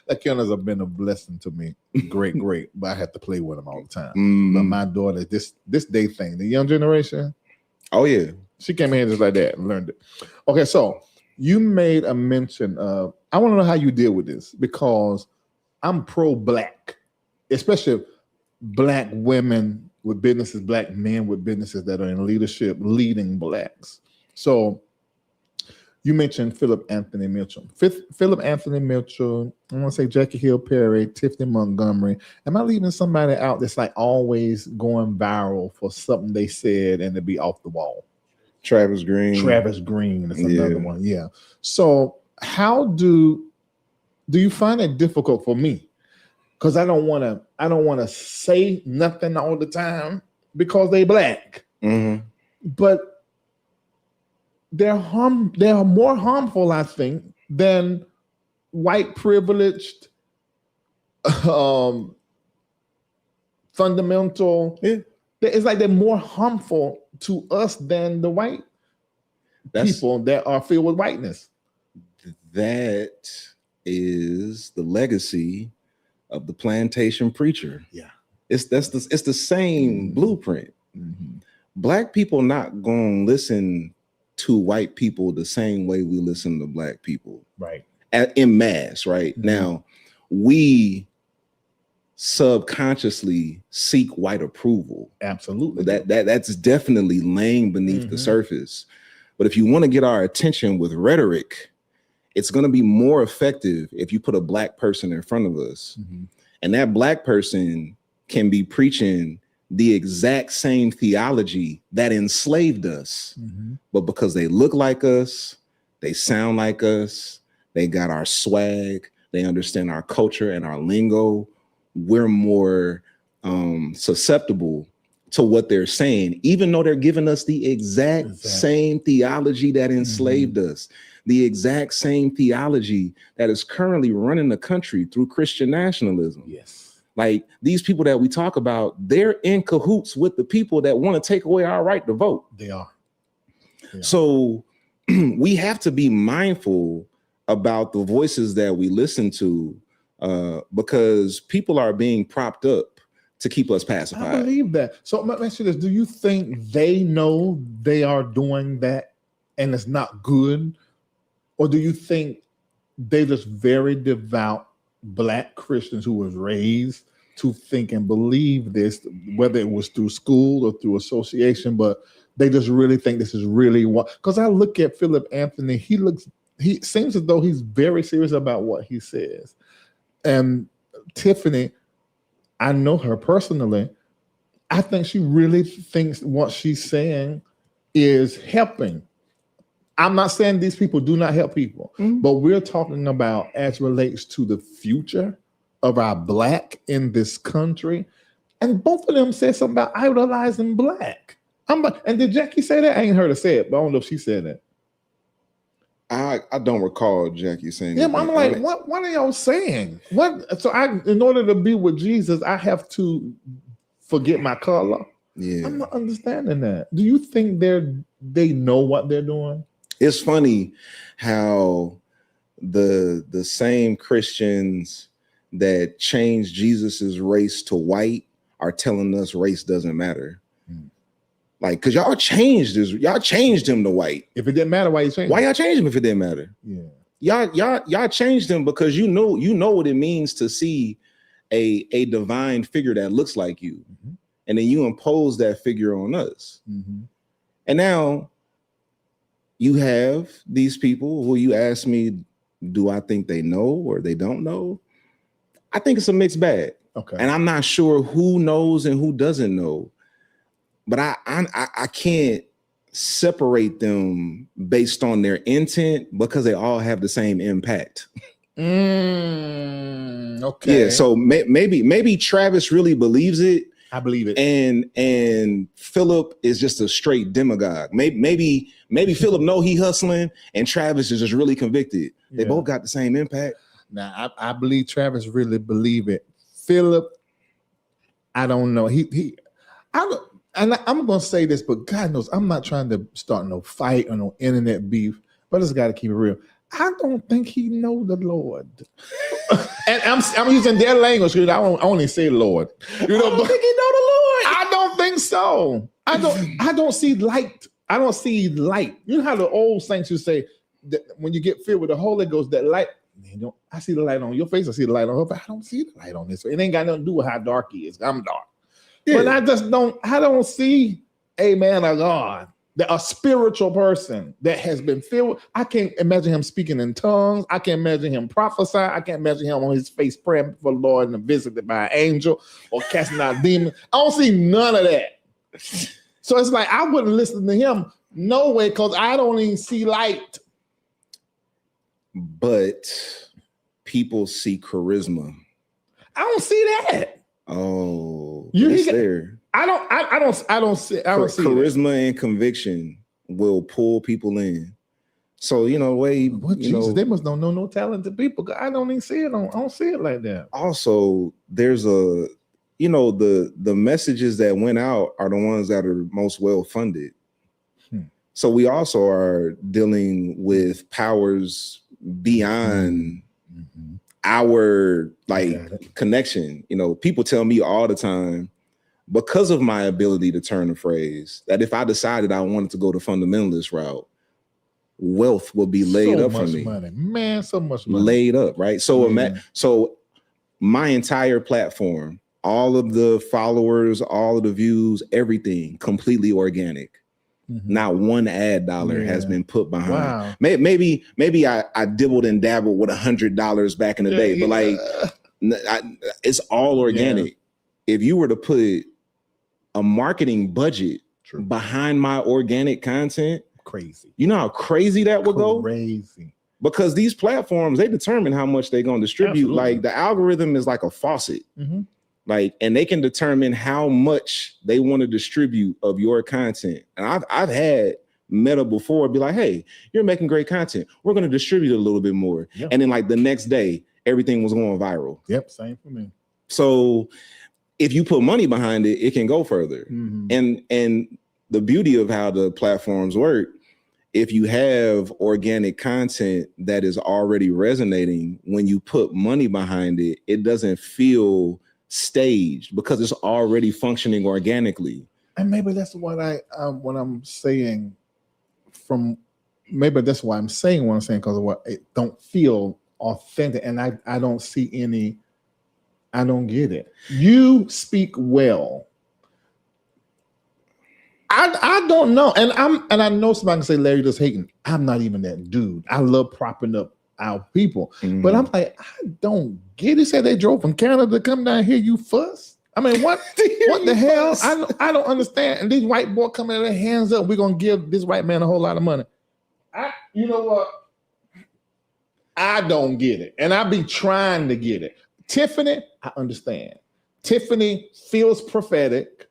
Speaker 1: That Kendall's have been a blessing to me. Great, but I have to play with him all the time. But my daughter, this day thing, the young generation.
Speaker 4: Oh yeah.
Speaker 1: She came in just like that and learned it. Okay, so you made a mention of, I want to know how you deal with this, because I'm pro-black, especially black women with businesses, black men with businesses that are in leadership, leading blacks. So you mentioned Philip Anthony Mitchell. Philip Anthony Mitchell, I want to say Jackie Hill Perry, Tiffany Montgomery. Am I leaving somebody out that's like always going viral for something they said and to be off the wall?
Speaker 4: Travis Green
Speaker 1: is another one. Yeah. So how do you find it difficult for me? Because I don't want to say nothing all the time because they black. But they're more harmful, I think, than white privileged fundamental. It's like they're more harmful to us than the white people that are filled with whiteness.
Speaker 4: That is the legacy of the plantation preacher.
Speaker 1: Yeah,
Speaker 4: it's the same blueprint. Black people not gonna listen to white people the same way we listen to black people,
Speaker 1: right?
Speaker 4: In mass, right? Now we subconsciously seek white approval.
Speaker 1: Absolutely.
Speaker 4: That's definitely laying beneath the surface. But if you want to get our attention with rhetoric, it's going to be more effective if you put a black person in front of us. And that black person can be preaching the exact same theology that enslaved us. But because they look like us, they sound like us, they got our swag, they understand our culture and our lingo, we're more susceptible to what they're saying, even though they're giving us the exact same theology that enslaved us, the exact same theology that is currently running the country through Christian nationalism.
Speaker 1: Yes.
Speaker 4: Like these people that we talk about, they're in cahoots with the people that want to take away our right to vote.
Speaker 1: They are.
Speaker 4: So we have to be mindful about the voices that we listen to, because people are being propped up to keep us pacified.
Speaker 1: I believe that. So let me ask you this. Do you think they know they are doing that and it's not good? Or do you think they just very devout black Christians who was raised to think and believe this, whether it was through school or through association, but they just really think this is really what? Because I look at Philip Anthony, he seems as though he's very serious about what he says. And Tiffany, I know her personally. I think she really thinks what she's saying is helping. I'm not saying these people do not help people, but we're talking about as relates to the future of our black in this country. And both of them said something about idolizing black. And did Jackie say that? I ain't heard her say it, but I don't know if she said that.
Speaker 4: I don't recall Jackie saying
Speaker 1: that. Yeah, I'm like, what are y'all saying? What? So in order to be with Jesus, I have to forget my color.
Speaker 4: Yeah.
Speaker 1: I'm not understanding that. Do you think they know what they're doing?
Speaker 4: It's funny how the same Christians that changed Jesus's race to white are telling us race doesn't matter. Like, cause y'all changed him to white.
Speaker 1: If it didn't matter, why you changed?
Speaker 4: Why y'all changed him if it didn't matter?
Speaker 1: Yeah.
Speaker 4: Y'all changed him because you know what it means to see a divine figure that looks like you. Mm-hmm. And then you impose that figure on us. Mm-hmm. And now you have these people who you ask me, do I think they know or they don't know? I think it's a mixed bag.
Speaker 1: Okay.
Speaker 4: And I'm not sure who knows and who doesn't know. But I can't separate them based on their intent because they all have the same impact.
Speaker 1: Okay.
Speaker 4: Yeah. So maybe Travis really believes it.
Speaker 1: I believe it.
Speaker 4: And Philip is just a straight demagogue. Maybe Philip know he hustling and Travis is just really convicted. They both got the same impact.
Speaker 1: Now I believe Travis really believe it. Philip, I don't know. And I'm going to say this, but God knows I'm not trying to start no fight or no internet beef, but I just got to keep it real. I don't think he know the Lord. And I'm using their language because I only say Lord. You know, I don't think he know the Lord. I don't think so. I don't see light. I don't see light. You know how the old saints used to say that when you get filled with the Holy Ghost, that light, I see the light on your face, I see the light on her, but I don't see the light on this. It ain't got nothing to do with how dark he is. I'm dark. Yeah. But I don't see a man of God, a spiritual person that has been filled. I can't imagine him speaking in tongues. I can't imagine him prophesying. I can't imagine him on his face praying for the Lord and visited by an angel or casting out demons. I don't see none of that. So it's like, I wouldn't listen to him. No way, because I don't even see light.
Speaker 4: But people see charisma.
Speaker 1: I don't see that.
Speaker 4: Oh, it's there.
Speaker 1: I don't see
Speaker 4: charisma
Speaker 1: that.
Speaker 4: And conviction will pull people in. So
Speaker 1: they must don't know no talented people. I don't even see it. I don't see it like that.
Speaker 4: Also, there's the messages that went out are the ones that are most well funded. So we also are dealing with powers beyond our connection. People tell me all the time, because of my ability to turn the phrase, that if I decided I wanted to go the fundamentalist route, wealth will be laid up for me.
Speaker 1: So much money.
Speaker 4: Laid up, right? So so my entire platform, all of the followers, all of the views, everything completely organic. Not one ad dollar has been put behind. Wow. Maybe I dibbled and dabbled with $100 back in the day, but it's all organic. If you were to put a marketing budget behind my organic content,
Speaker 1: crazy.
Speaker 4: You know how crazy that would go?
Speaker 1: Crazy.
Speaker 4: Because these platforms, they determine how much they're going to distribute. Absolutely. Like the algorithm is like a faucet. And they can determine how much they want to distribute of your content. And I've had Meta before be like, hey, you're making great content. We're going to distribute a little bit more. Yep. And then like the next day, everything was going viral.
Speaker 1: Yep, same for me.
Speaker 4: So if you put money behind it, it can go further. And the beauty of how the platforms work, if you have organic content that is already resonating, when you put money behind it, it doesn't feel staged because it's already functioning organically.
Speaker 1: And maybe that's what I'm saying that's why I'm saying what I'm saying, because of what it don't feel authentic. And I don't see any, I don't get it. You speak well. I don't know. And I know somebody can say Larry just hating. I'm not even that dude. I love propping up our people. But I'm like, I don't get it. He said they drove from Canada to come down here, you fuss. I mean, what the hell? I don't understand. And these white boys coming in their hands up, we're gonna give this white man a whole lot of money. You know what? I don't get it. And I be trying to get it. Tiffany, I understand. Tiffany feels prophetic.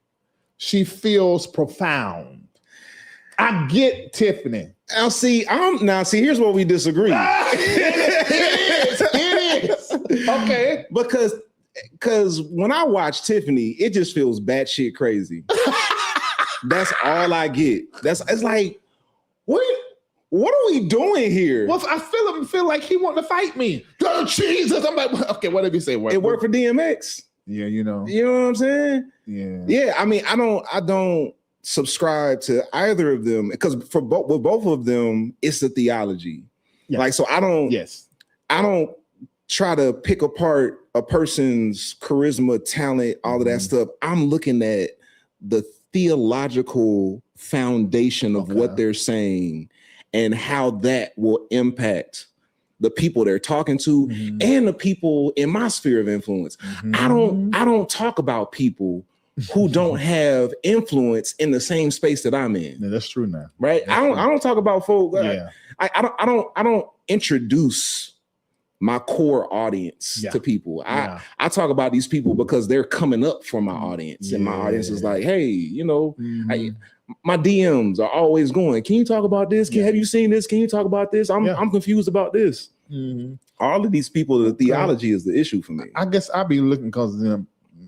Speaker 1: She feels profound. I get Tiffany.
Speaker 4: Now see, here's where we disagree.
Speaker 1: It is. Okay.
Speaker 4: Because when I watch Tiffany, it just feels batshit crazy. That's all I get. It's like, what are we doing here?
Speaker 1: Well, I feel like he wanting to fight me. love Jesus. I'm like, okay, what did you say?
Speaker 4: It worked for DMX.
Speaker 1: Yeah, you know.
Speaker 4: You know what I'm saying?
Speaker 1: Yeah.
Speaker 4: Yeah, I mean, I don't subscribe to either of them because with both of them, it's the theology.
Speaker 1: Yes.
Speaker 4: Like, so I don't try to pick apart a person's charisma, talent, all of that stuff. I'm looking at the theological foundation of what they're saying and how that will impact the people they're talking to and the people in my sphere of influence. I don't talk about people who don't have influence in the same space that I'm in.
Speaker 1: Yeah, that's true now.
Speaker 4: Right?
Speaker 1: I
Speaker 4: don't talk about folks.
Speaker 1: Yeah.
Speaker 4: I don't introduce my core audience to people. I talk about these people because they're coming up for my audience, and my audience is like, hey, you know, my DMs are always going, can you talk about this? Have you seen this? Can you talk about this? I'm confused about this. All of these people, the theology is the issue for me.
Speaker 1: I guess I'll be looking because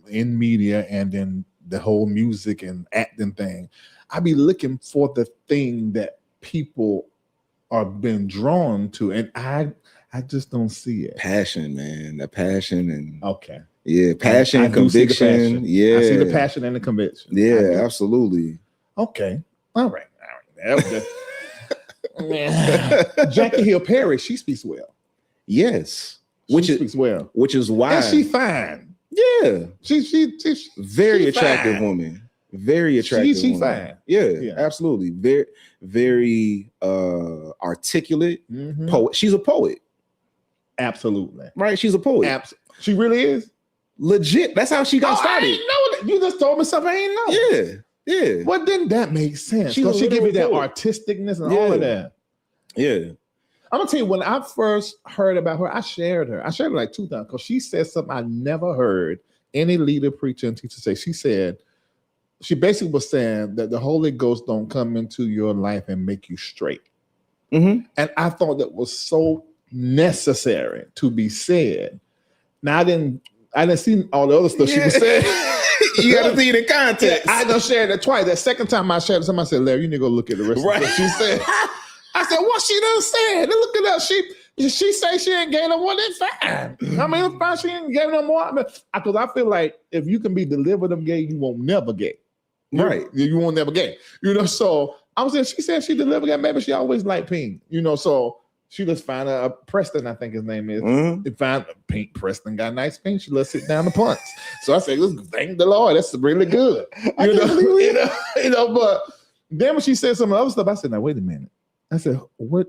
Speaker 1: in media and in the whole music and acting thing, I be looking for the thing that people are being drawn to, and I just don't see it.
Speaker 4: Passion, man. The passion and
Speaker 1: passion,
Speaker 4: and conviction.
Speaker 1: Yeah, I see the passion and the conviction.
Speaker 4: Yeah, absolutely.
Speaker 1: Okay, all right. That was Jackie Hill Perry, she speaks well.
Speaker 4: Yes,
Speaker 1: she speaks well,
Speaker 4: which is why
Speaker 1: and she fine.
Speaker 4: Yeah,
Speaker 1: she
Speaker 4: very attractive woman. Very attractive.
Speaker 1: She fine.
Speaker 4: Yeah, absolutely. Very, very articulate poet. She's a poet.
Speaker 1: Absolutely.
Speaker 4: Right. She's a poet.
Speaker 1: She really is.
Speaker 4: Legit. That's how she got started.
Speaker 1: I ain't know that. You just told me something I ain't know.
Speaker 4: Yeah.
Speaker 1: Well, then that makes sense. Because she give you that artisticness and all of that.
Speaker 4: Yeah.
Speaker 1: I'm gonna tell you, when I first heard about her, I shared her like 2 times because she said something I never heard any leader, preacher, and teacher say. She said, she basically was saying that the Holy Ghost don't come into your life and make you straight. And I thought that was so necessary to be said. Now I didn't see all the other stuff she was saying.
Speaker 4: You got to see the context.
Speaker 1: I done shared it twice. That second time I shared it, somebody said, Larry, you need to go look at the rest of what she said. I said, what she done said? Look at that. She say she ain't gave no more, then fine. I mean, it's fine, she ain't gave no more. Because I feel like if you can be delivered of gay, you won't never gay.
Speaker 4: Right.
Speaker 1: You won't never gay. So I was saying, she said she delivered gay. Maybe she always liked pink. So she just found a Preston, I think his name is. They found pink. Preston got nice pink. She let sit down the punch. So I said, thank the Lord. That's really good. But then when she said some other stuff, I said, now wait a minute. I said, what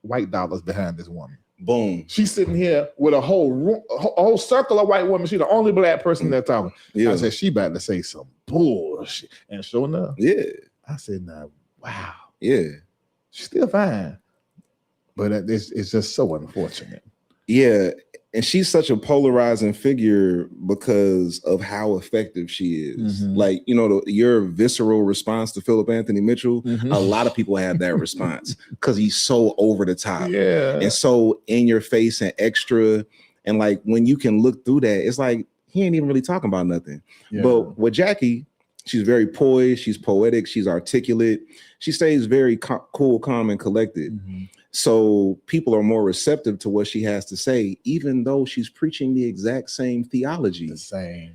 Speaker 1: white dollars behind this woman?
Speaker 4: Boom.
Speaker 1: She's sitting here with a whole circle of white women. She's the only black person there talking. I said, she about to say some bullshit. And sure enough, I said, now, wow.
Speaker 4: Yeah.
Speaker 1: She's still fine. But it's just so unfortunate.
Speaker 4: Yeah. And she's such a polarizing figure because of how effective she is. Like, your visceral response to Philip Anthony Mitchell, a lot of people have that response because he's so over the top.
Speaker 1: Yeah.
Speaker 4: And so in your face and extra. And like, when you can look through that, it's like, he ain't even really talking about nothing. Yeah. But with Jackie, she's very poised. She's poetic. She's articulate. She stays very cool, calm, and collected. So people are more receptive to what she has to say, even though she's preaching the exact same theology.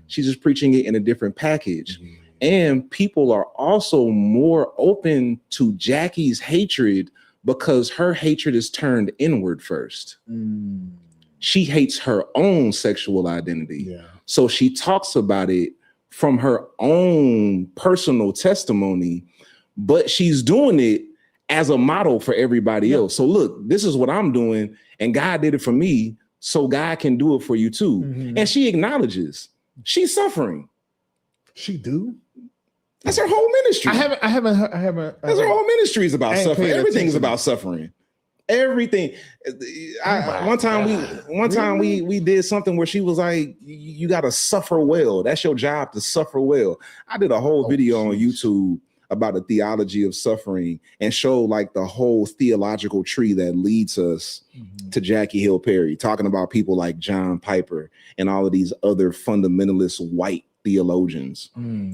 Speaker 4: She's just preaching it in a different package. And people are also more open to Jackie's hatred because her hatred is turned inward first. She hates her own sexual identity. So she talks about it from her own personal testimony, but she's doing it as a model for everybody else. So look, this is what I'm doing, and God did it for me, so God can do it for you too. And she acknowledges she's suffering.
Speaker 1: She do?
Speaker 4: That's her whole ministry.
Speaker 1: I haven't.
Speaker 4: That's her whole ministry is about suffering. Everything is about suffering. Everything. One time we did something where she was like, "You got to suffer well. That's your job, to suffer well." I did a whole video on YouTube about the theology of suffering and show like the whole theological tree that leads us to Jackie Hill Perry, talking about people like John Piper and all of these other fundamentalist white theologians.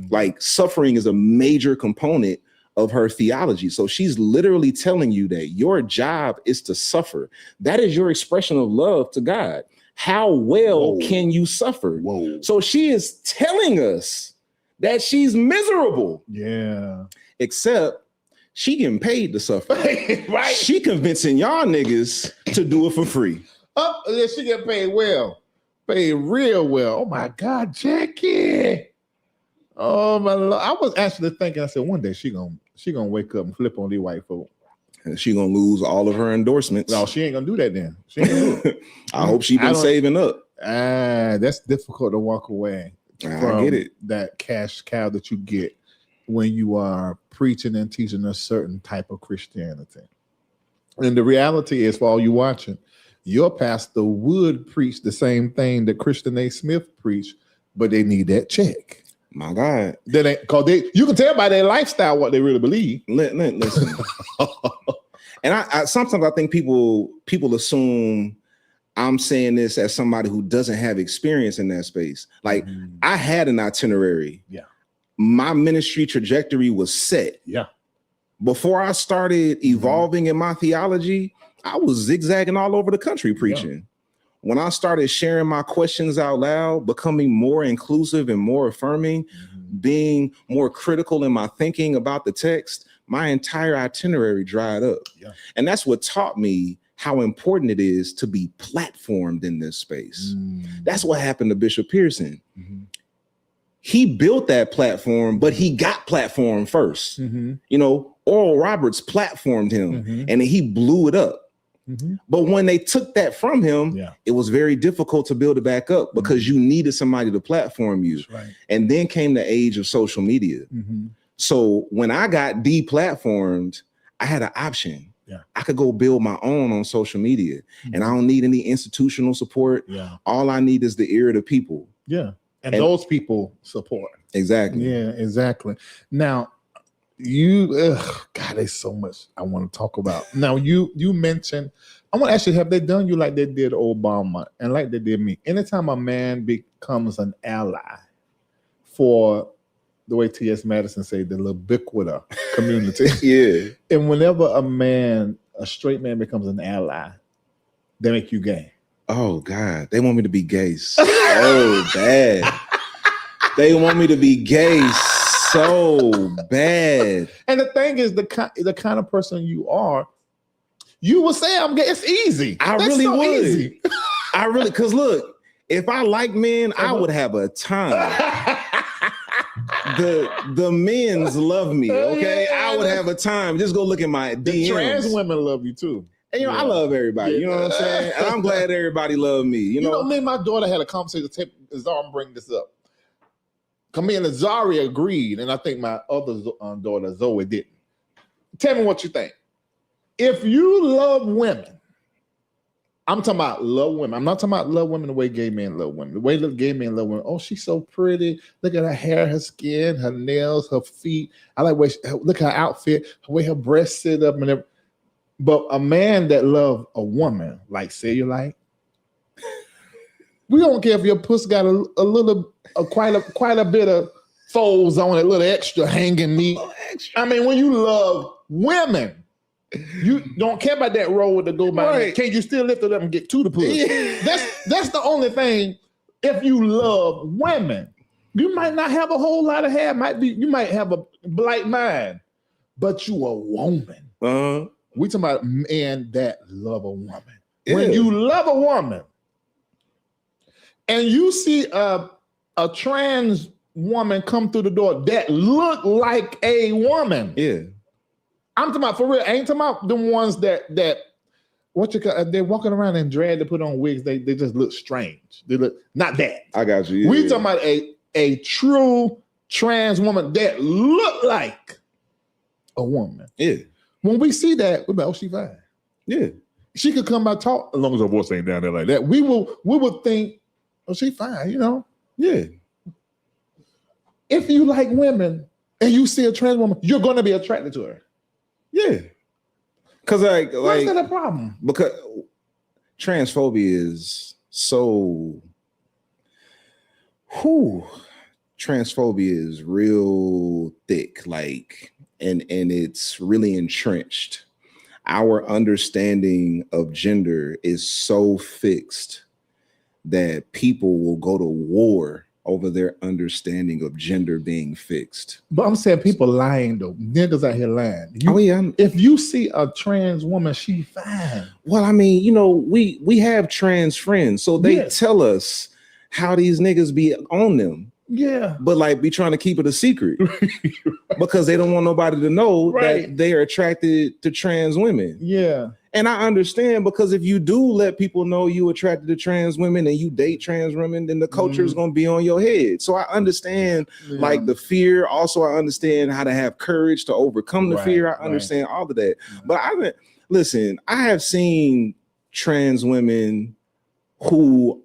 Speaker 4: Like, suffering is a major component of her theology. So she's literally telling you that your job is to suffer. That is your expression of love to God. How well can you suffer? So she is telling us that she's miserable.
Speaker 1: Yeah.
Speaker 4: Except she getting paid to suffer.
Speaker 1: Right.
Speaker 4: She convincing y'all niggas to do it for free.
Speaker 1: Oh, yeah, she get paid well. Paid real well. Oh my God, Jackie. Oh my Lord. I was actually thinking, I said, one day she gonna wake up and flip on these white folk.
Speaker 4: And she gonna lose all of her endorsements.
Speaker 1: No, she ain't gonna do that then. She ain't gonna do it.
Speaker 4: I hope she been saving up.
Speaker 1: That's difficult to walk away from.
Speaker 4: I get it.
Speaker 1: That cash cow that you get when you are preaching and teaching a certain type of Christianity. And the reality is, for all you watching, your pastor would preach the same thing that Kristian A. Smith preached, but they need that check.
Speaker 4: My God.
Speaker 1: You can tell by their lifestyle what they really believe.
Speaker 4: Listen. And I sometimes I think people assume I'm saying this as somebody who doesn't have experience in that space. Like I had an itinerary.
Speaker 1: Yeah.
Speaker 4: My ministry trajectory was set.
Speaker 1: Yeah. Before
Speaker 4: I started evolving in my theology, I was zigzagging all over the country preaching. Yeah. When I started sharing my questions out loud, becoming more inclusive and more affirming, being more critical in my thinking about the text, my entire itinerary dried up. Yeah. And that's what taught me how important it is to be platformed in this space. That's what happened to Bishop Pearson. He built that platform, but he got platformed first. You know, Oral Roberts platformed him and he blew it up. But when they took that from him, it was very difficult to build it back up because you needed somebody to platform you. Right. And then came the age of social media. So when I got deplatformed, I had an option. Yeah. I could go build my own on social media and I don't need any institutional support. Yeah. All I need is the ear of the people. Yeah. And those people support. Exactly. Yeah, exactly. Now, God, there's so much I want to talk about. Now, you mentioned, I want to ask you, have they done you like they did Obama and like they did me? Anytime a man becomes an ally for, the way T.S. Madison said, the ubiquitous community. Yeah. And whenever a straight man becomes an ally, they make you gay. Oh, God. They want me to be gay so bad. They want me to be gay so bad. And the thing is, the kind of person you are, you will say I'm gay. It's easy. That's really so would. Easy. I really, because look, if I like men, I would have a time. The men's love me, okay? I would have a time. Just go look at my DMs. The trans women love you too. And I love everybody. You know what I'm saying? And I'm glad everybody loved me. You know, me and my daughter had a conversation. I'm bringing this up. Camille and Zari agreed, and I think my other daughter Zoe didn't. Tell me what you think. If you love women, I'm talking about love women. I'm not talking about love women the way gay men love women. The way gay men love women. Oh, she's so pretty. Look at her hair, her skin, her nails, her feet. I like look at her outfit, the way her breasts sit up and everything. But a man that loves a woman like cellulite, we don't care if your puss got quite a bit of folds on it, a little extra hanging meat. I mean, when you love women, you don't care about that roll to go by. Right. Can't you still lift it up and get to the puss? Yeah. That's the only thing. If you love women, you might not have a whole lot of hair. You might have a blight mind, but you a woman. We talking about men that love a woman. Yeah. When you love a woman and you see a trans woman come through the door that look like a woman. Yeah. I'm talking about for real. I ain't talking about them ones that they're walking around in drag to put on wigs. They just look strange. They look not that. I got you. Yeah. We talking about a true trans woman that look like a woman. Yeah. When we see that, we're like, oh, she fine. Yeah. She could come by talk, as long as her voice ain't down there like that. We would think, oh, she fine, you know? Yeah. If you like women and you see a trans woman, you're gonna be attracted to her. Yeah. Cause like why is that a problem? Because transphobia is so transphobia is real thick. Like and it's really entrenched. Our understanding of gender is so fixed that people will go to war over their understanding of gender being fixed.
Speaker 1: But I'm saying people lying though. Niggas out here lying. If you see a trans woman, she fine.
Speaker 4: Well, I mean, you know, we have trans friends, so they tell us how these niggas be on them.
Speaker 1: Yeah.
Speaker 4: But like be trying to keep it a secret because they don't want nobody to know that they are attracted to trans women.
Speaker 1: Yeah.
Speaker 4: And I understand, because if you do let people know you attracted to trans women and you date trans women, then the culture is going to be on your head. So I understand like the fear. Also, I understand how to have courage to overcome the fear. I understand all of that. But I have seen trans women who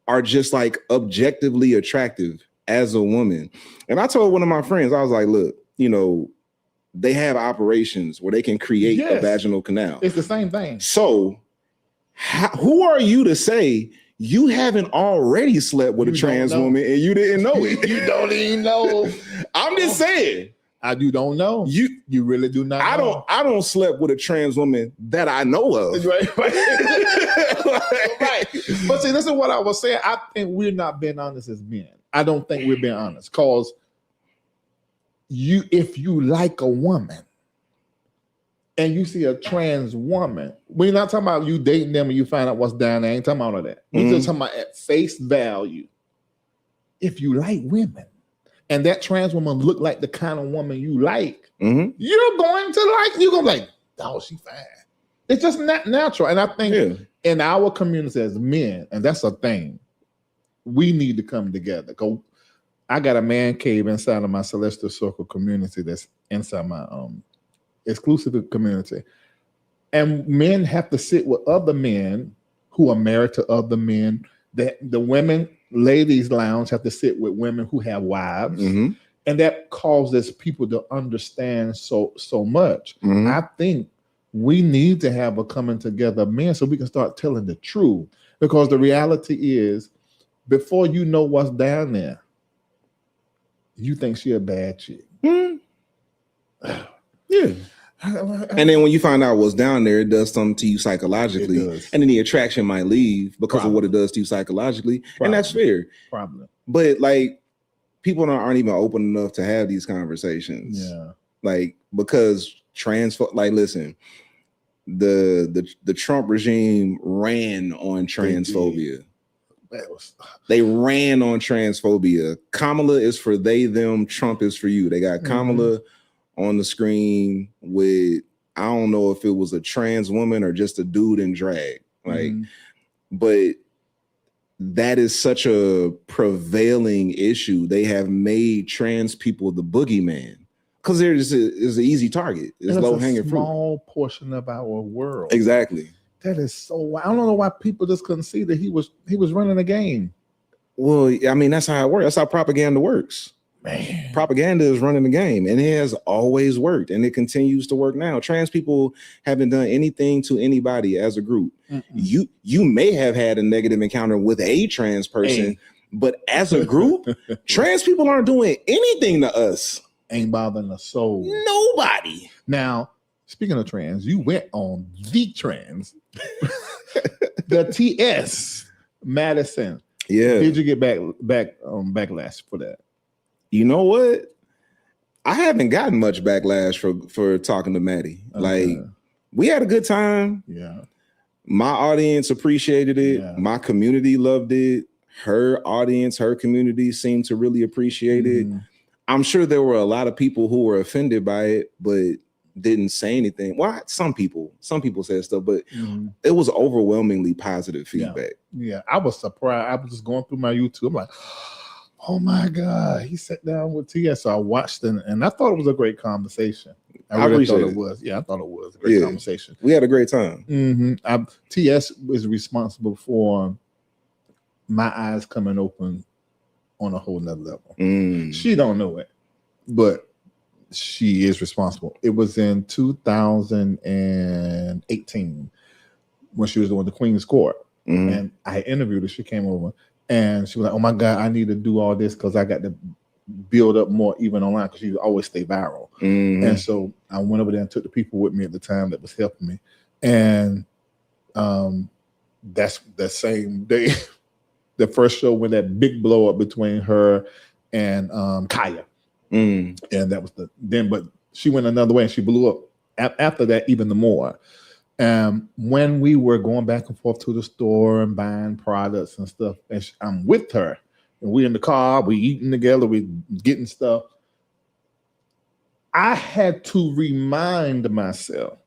Speaker 4: are just like objectively attractive as a woman. And I told one of my friends, I was like, look, you know, they have operations where they can create a vaginal canal.
Speaker 1: It's the same thing.
Speaker 4: So who are you to say you haven't already slept with a trans woman and you didn't know it?
Speaker 1: You don't even know.
Speaker 4: I'm just saying.
Speaker 1: You don't know. You really do not know.
Speaker 4: I don't slept with a trans woman that I know of.
Speaker 1: Right. Right. But see, this is what I was saying. I think we're not being honest as men. I don't think we're being honest, because if you like a woman and you see a trans woman, we're not talking about you dating them and you find out what's down there. I ain't talking about all of that. We're just talking about at face value. If you like women and that trans woman look like the kind of woman you like, you're going to be like, oh, she fine. It's just not natural. And I think in our community as men, and that's a thing, we need to come together. Go. I got a man cave inside of my Celestial Circle community that's inside my exclusive community. And men have to sit with other men who are married to other men. The women, ladies' lounge, have to sit with women who have wives. And that causes people to understand so much. I think we need to have a coming together of men so we can start telling the truth. Because the reality is, before you know what's down there, you think she a bad chick.
Speaker 4: Yeah. And then when you find out what's down there, it does something to you psychologically. And then the attraction might leave because of what it does to you psychologically. And that's fair.
Speaker 1: Problem.
Speaker 4: But like, people aren't even open enough to have these conversations. Yeah. Like, because listen, the Trump regime ran on transphobia. They ran on transphobia. Kamala is for they, them. Trump is for you. They got Kamala on the screen with, I don't know if it was a trans woman or just a dude in drag. Like, but that is such a prevailing issue. They have made trans people the boogeyman because there's an easy target. It's low hanging fruit.
Speaker 1: Small portion of our world.
Speaker 4: Exactly.
Speaker 1: That is so. I don't know why people just couldn't see that he was running a game.
Speaker 4: Well, I mean, that's how it works. That's how propaganda works.
Speaker 1: Man,
Speaker 4: propaganda is running the game, and it has always worked, and it continues to work now. Trans people haven't done anything to anybody as a group. You may have had a negative encounter with a trans person, but as a group, trans people aren't doing anything to us.
Speaker 1: Ain't bothering a soul.
Speaker 4: Nobody.
Speaker 1: Now, speaking of trans, you went on the trans, the TS Madison.
Speaker 4: Yeah.
Speaker 1: Did you get backlash for that?
Speaker 4: You know what? I haven't gotten much backlash for talking to Maddie. Like, we had a good time.
Speaker 1: Yeah.
Speaker 4: My audience appreciated it. Yeah. My community loved it. Her audience, her community seemed to really appreciate it. I'm sure there were a lot of people who were offended by it, but didn't say anything. Well, some people said stuff, but it was overwhelmingly positive feedback.
Speaker 1: Yeah, I was surprised. I was just going through my YouTube. I'm like, oh my God, he sat down with TS. So I watched it, and I thought it was a great conversation. I really thought it was. Yeah, I thought it was a great conversation.
Speaker 4: We had a great time.
Speaker 1: TS was responsible for my eyes coming open on a whole nother level. She don't know it, but she is responsible. It was in 2018 when she was doing the Queen's Court, and I interviewed her. She came over and she was like, "Oh my God, I need to do all this because I got to build up more even online because she always stay viral." And so I went over there and took the people with me at the time that was helping me. And that's that same day, the first show when that big blow up between her and Kaya. And that was but she went another way and she blew up after that even the more. When we were going back and forth to the store and buying products and stuff, and I'm with her, and we're in the car, we eating together, we getting stuff. I had to remind myself,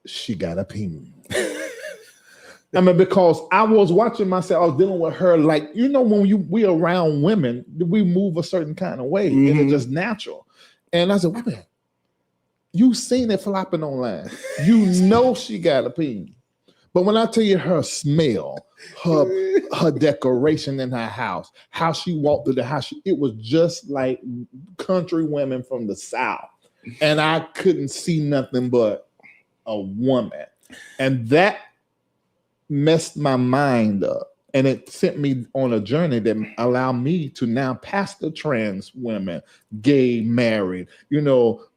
Speaker 1: she got a peen. I mean, because I was watching myself, I was dealing with her like, when we around women, we move a certain kind of way, and it's just natural. And I said, wait a minute, you seen it flopping online. She got a peen. But when I tell you her smell, her decoration in her house, how she walked through the house, it was just like country women from the South. And I couldn't see nothing but a woman. And that messed my mind up. And it sent me on a journey that allowed me to now pastor trans women, gay, married,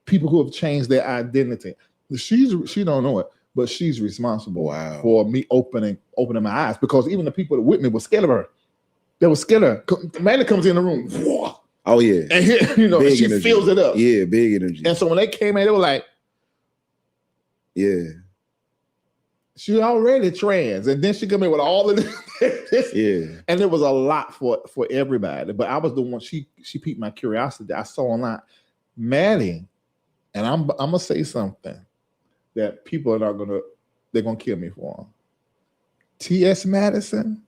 Speaker 1: people who have changed their identity. She don't know it, but she's responsible for me opening my eyes, because even the people that with me were scared of her. They were scared of her. Manny comes in the room. Whoa.
Speaker 4: Oh yeah.
Speaker 1: And and she
Speaker 4: energy.
Speaker 1: fills it up.
Speaker 4: Yeah, big energy.
Speaker 1: And so when they came in, they were like,
Speaker 4: yeah.
Speaker 1: She already trans, and then she come in with all of this.
Speaker 4: Yeah. And
Speaker 1: it was a lot for everybody. But I was the one, she piqued my curiosity. I saw a lot. Maddie, and I'm gonna say something that people are they're gonna kill me for. T.S. Madison,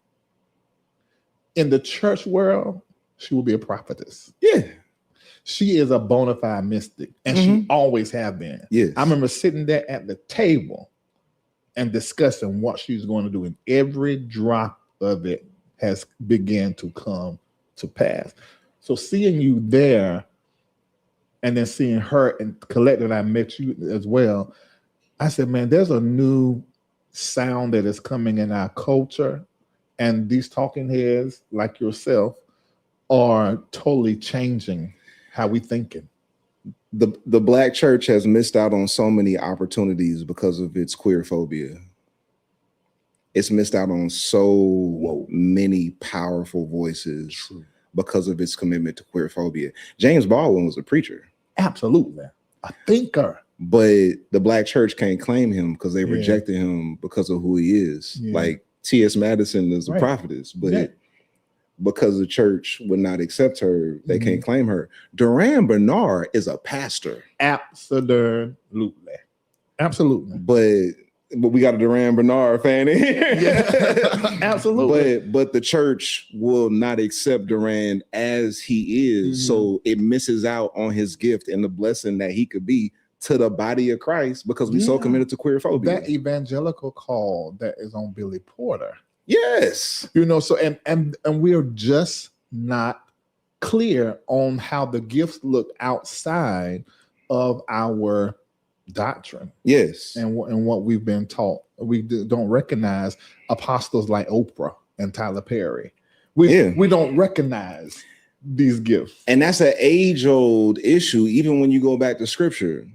Speaker 1: in the church world, she will be a prophetess.
Speaker 4: Yeah.
Speaker 1: She is a bona fide mystic, and she always have been.
Speaker 4: Yes.
Speaker 1: I remember sitting there at the table and discussing what she's going to do, and every drop of it has began to come to pass. So seeing you there, and then seeing her and Collective, I met you as well, I said, man, there's a new sound that is coming in our culture, and these talking heads like yourself are totally changing how we thinking.
Speaker 4: The Black church has missed out on so many opportunities because of its queer phobia. It's missed out on so many powerful voices because of its commitment to queer phobia. James Baldwin was a preacher.
Speaker 1: Absolutely. A thinker.
Speaker 4: But the Black church can't claim him because they rejected him because of who he is. Yeah. Like T.S. Madison is a prophetess, but because the church would not accept her, they can't claim her. Duran Bernard is a pastor.
Speaker 1: Absolutely.
Speaker 4: But we got a Duran Bernard fan in here.
Speaker 1: Yeah. Absolutely.
Speaker 4: But the church will not accept Duran as he is. So it misses out on his gift and the blessing that he could be to the body of Christ, because we're so committed to queer phobia.
Speaker 1: That evangelical call that is on Billy Porter.
Speaker 4: Yes.
Speaker 1: So and we're just not clear on how the gifts look outside of our doctrine.
Speaker 4: Yes.
Speaker 1: And what we've been taught. We don't recognize apostles like Oprah and Tyler Perry. We don't recognize these gifts.
Speaker 4: And that's an age-old issue, even when you go back to scripture.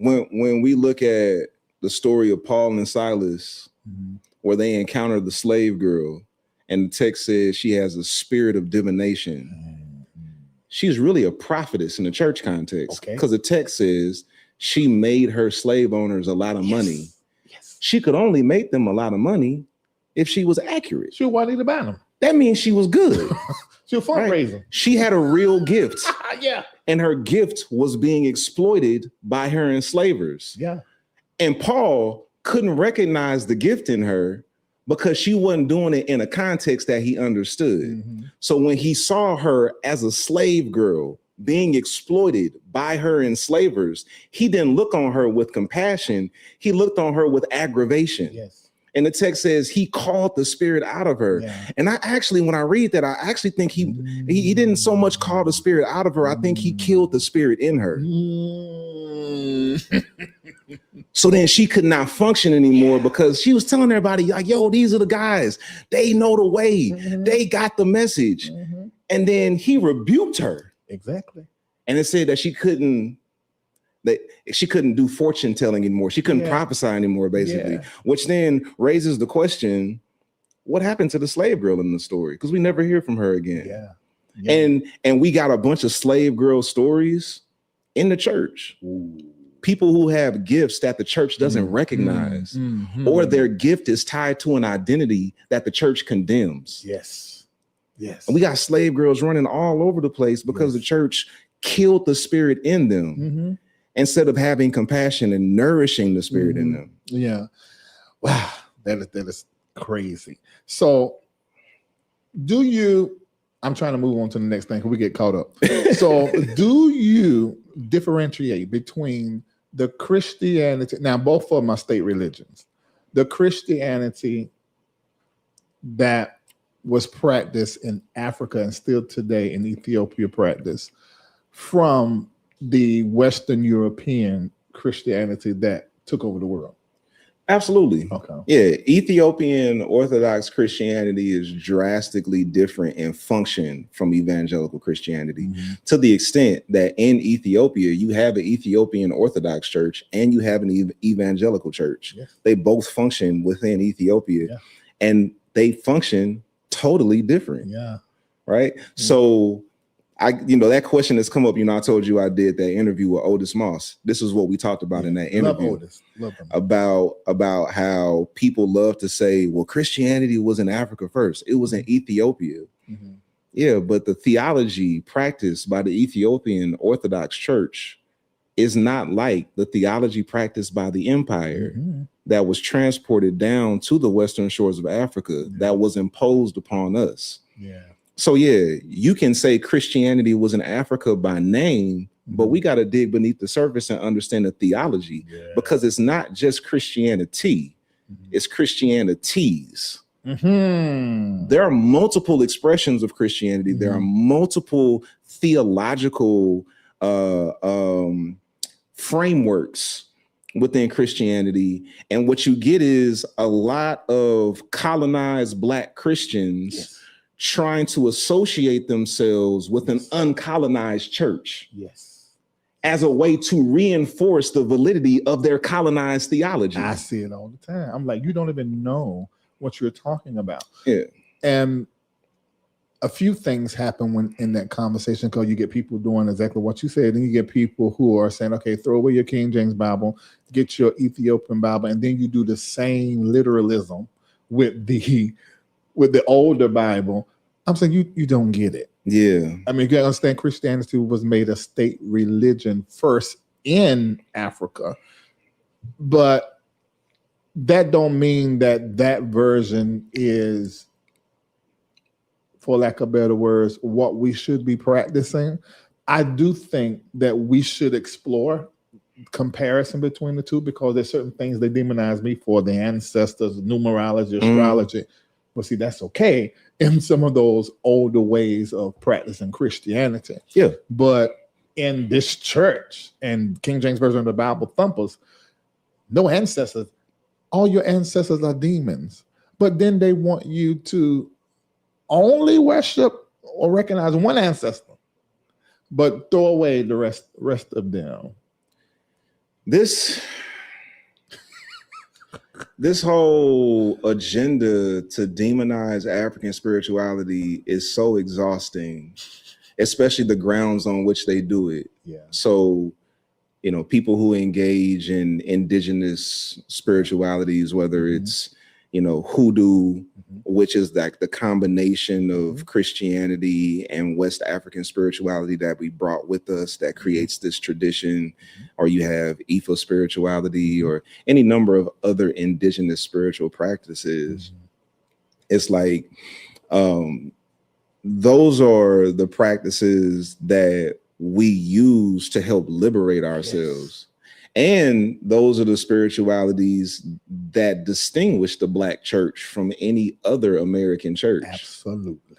Speaker 4: When we look at the story of Paul and Silas, where they encounter the slave girl, and the text says she has a spirit of divination. She's really a prophetess in the church context, because the text says she made her slave owners a lot of money.
Speaker 1: Yes.
Speaker 4: She could only make them a lot of money if she was accurate.
Speaker 1: She wanted to buy them.
Speaker 4: That means she was good.
Speaker 1: She was fundraising.
Speaker 4: Right? She had a real gift.
Speaker 1: Yeah.
Speaker 4: And her gift was being exploited by her enslavers.
Speaker 1: Yeah.
Speaker 4: And Paul couldn't recognize the gift in her because she wasn't doing it in a context that he understood. So when he saw her as a slave girl being exploited by her enslavers, he didn't look on her with compassion. He looked on her with aggravation.
Speaker 1: Yes.
Speaker 4: And the text says he called the spirit out of her. Yeah. And I actually, when I read that, I actually think he didn't so much call the spirit out of her. I think he killed the spirit in her. So then she could not function anymore because she was telling everybody, like, yo, these are the guys. They know the way. They got the message. And then he rebuked her.
Speaker 1: Exactly.
Speaker 4: And it said that she couldn't do fortune telling anymore. She couldn't prophesy anymore, basically, which then raises the question, what happened to the slave girl in the story? Because we never hear from her again. And we got a bunch of slave girl stories in the church. Ooh. People who have gifts that the church doesn't recognize, or their gift is tied to an identity that the church condemns.
Speaker 1: Yes.
Speaker 4: And we got slave girls running all over the place because the church killed the spirit in them instead of having compassion and nourishing the spirit in them.
Speaker 1: Yeah. Wow. That is crazy. So I'm trying to move on to the next thing because we get caught up. So do you differentiate between the Christianity, now both of them are state religions, the Christianity that was practiced in Africa and still today in Ethiopia practice, from the Western European Christianity that took over the world?
Speaker 4: Absolutely.
Speaker 1: Okay.
Speaker 4: Yeah. Ethiopian Orthodox Christianity is drastically different in function from evangelical Christianity, to the extent that in Ethiopia, you have an Ethiopian Orthodox church and you have an evangelical church. Yes. They both function within Ethiopia and they function totally different.
Speaker 1: Yeah.
Speaker 4: Right. So that question has come up. I told you I did that interview with Otis Moss. This is what we talked about in that interview.
Speaker 1: Love Otis. Love him.
Speaker 4: About how people love to say, well, Christianity was in Africa first. It was in Ethiopia. Yeah, but the theology practiced by the Ethiopian Orthodox Church is not like the theology practiced by the empire that was transported down to the western shores of Africa, that was imposed upon us.
Speaker 1: Yeah.
Speaker 4: So you can say Christianity was in Africa by name, but we got to dig beneath the surface and understand the theology, because it's not just Christianity, it's Christianities. There are multiple expressions of Christianity. There are multiple theological frameworks within Christianity. And what you get is a lot of colonized Black Christians trying to associate themselves with an uncolonized church as a way to reinforce the validity of their colonized theology.
Speaker 1: I see it all the time. I'm like, you don't even know what you're talking about.
Speaker 4: Yeah.
Speaker 1: And a few things happen when in that conversation, because you get people doing exactly what you said. Then you get people who are saying, okay, throw away your King James Bible, get your Ethiopian Bible, and then you do the same literalism with the older Bible. I'm saying you don't get it.
Speaker 4: Yeah.
Speaker 1: I mean, you gotta understand, Christianity was made a state religion first in Africa, but that don't mean that version is, for lack of better words, what we should be practicing. I do think that we should explore comparison between the two, because there's certain things they demonize me for, the ancestors, numerology, astrology. Well, see, that's okay in some of those older ways of practicing Christianity.
Speaker 4: Yeah.
Speaker 1: But in this church and King James Version of the Bible thumpers, no ancestors. All your ancestors are demons. But then they want you to only worship or recognize one ancestor, but throw away the rest of them.
Speaker 4: This whole agenda to demonize African spirituality is so exhausting, especially the grounds on which they do it.
Speaker 1: Yeah.
Speaker 4: So, people who engage in indigenous spiritualities, whether it's, hoodoo, which is like the combination of Christianity and West African spirituality that we brought with us that creates this tradition, or you have Ifa spirituality, or any number of other indigenous spiritual practices. It's like, those are the practices that we use to help liberate ourselves. And those are the spiritualities that distinguish the Black church from any other American church.
Speaker 1: Absolutely.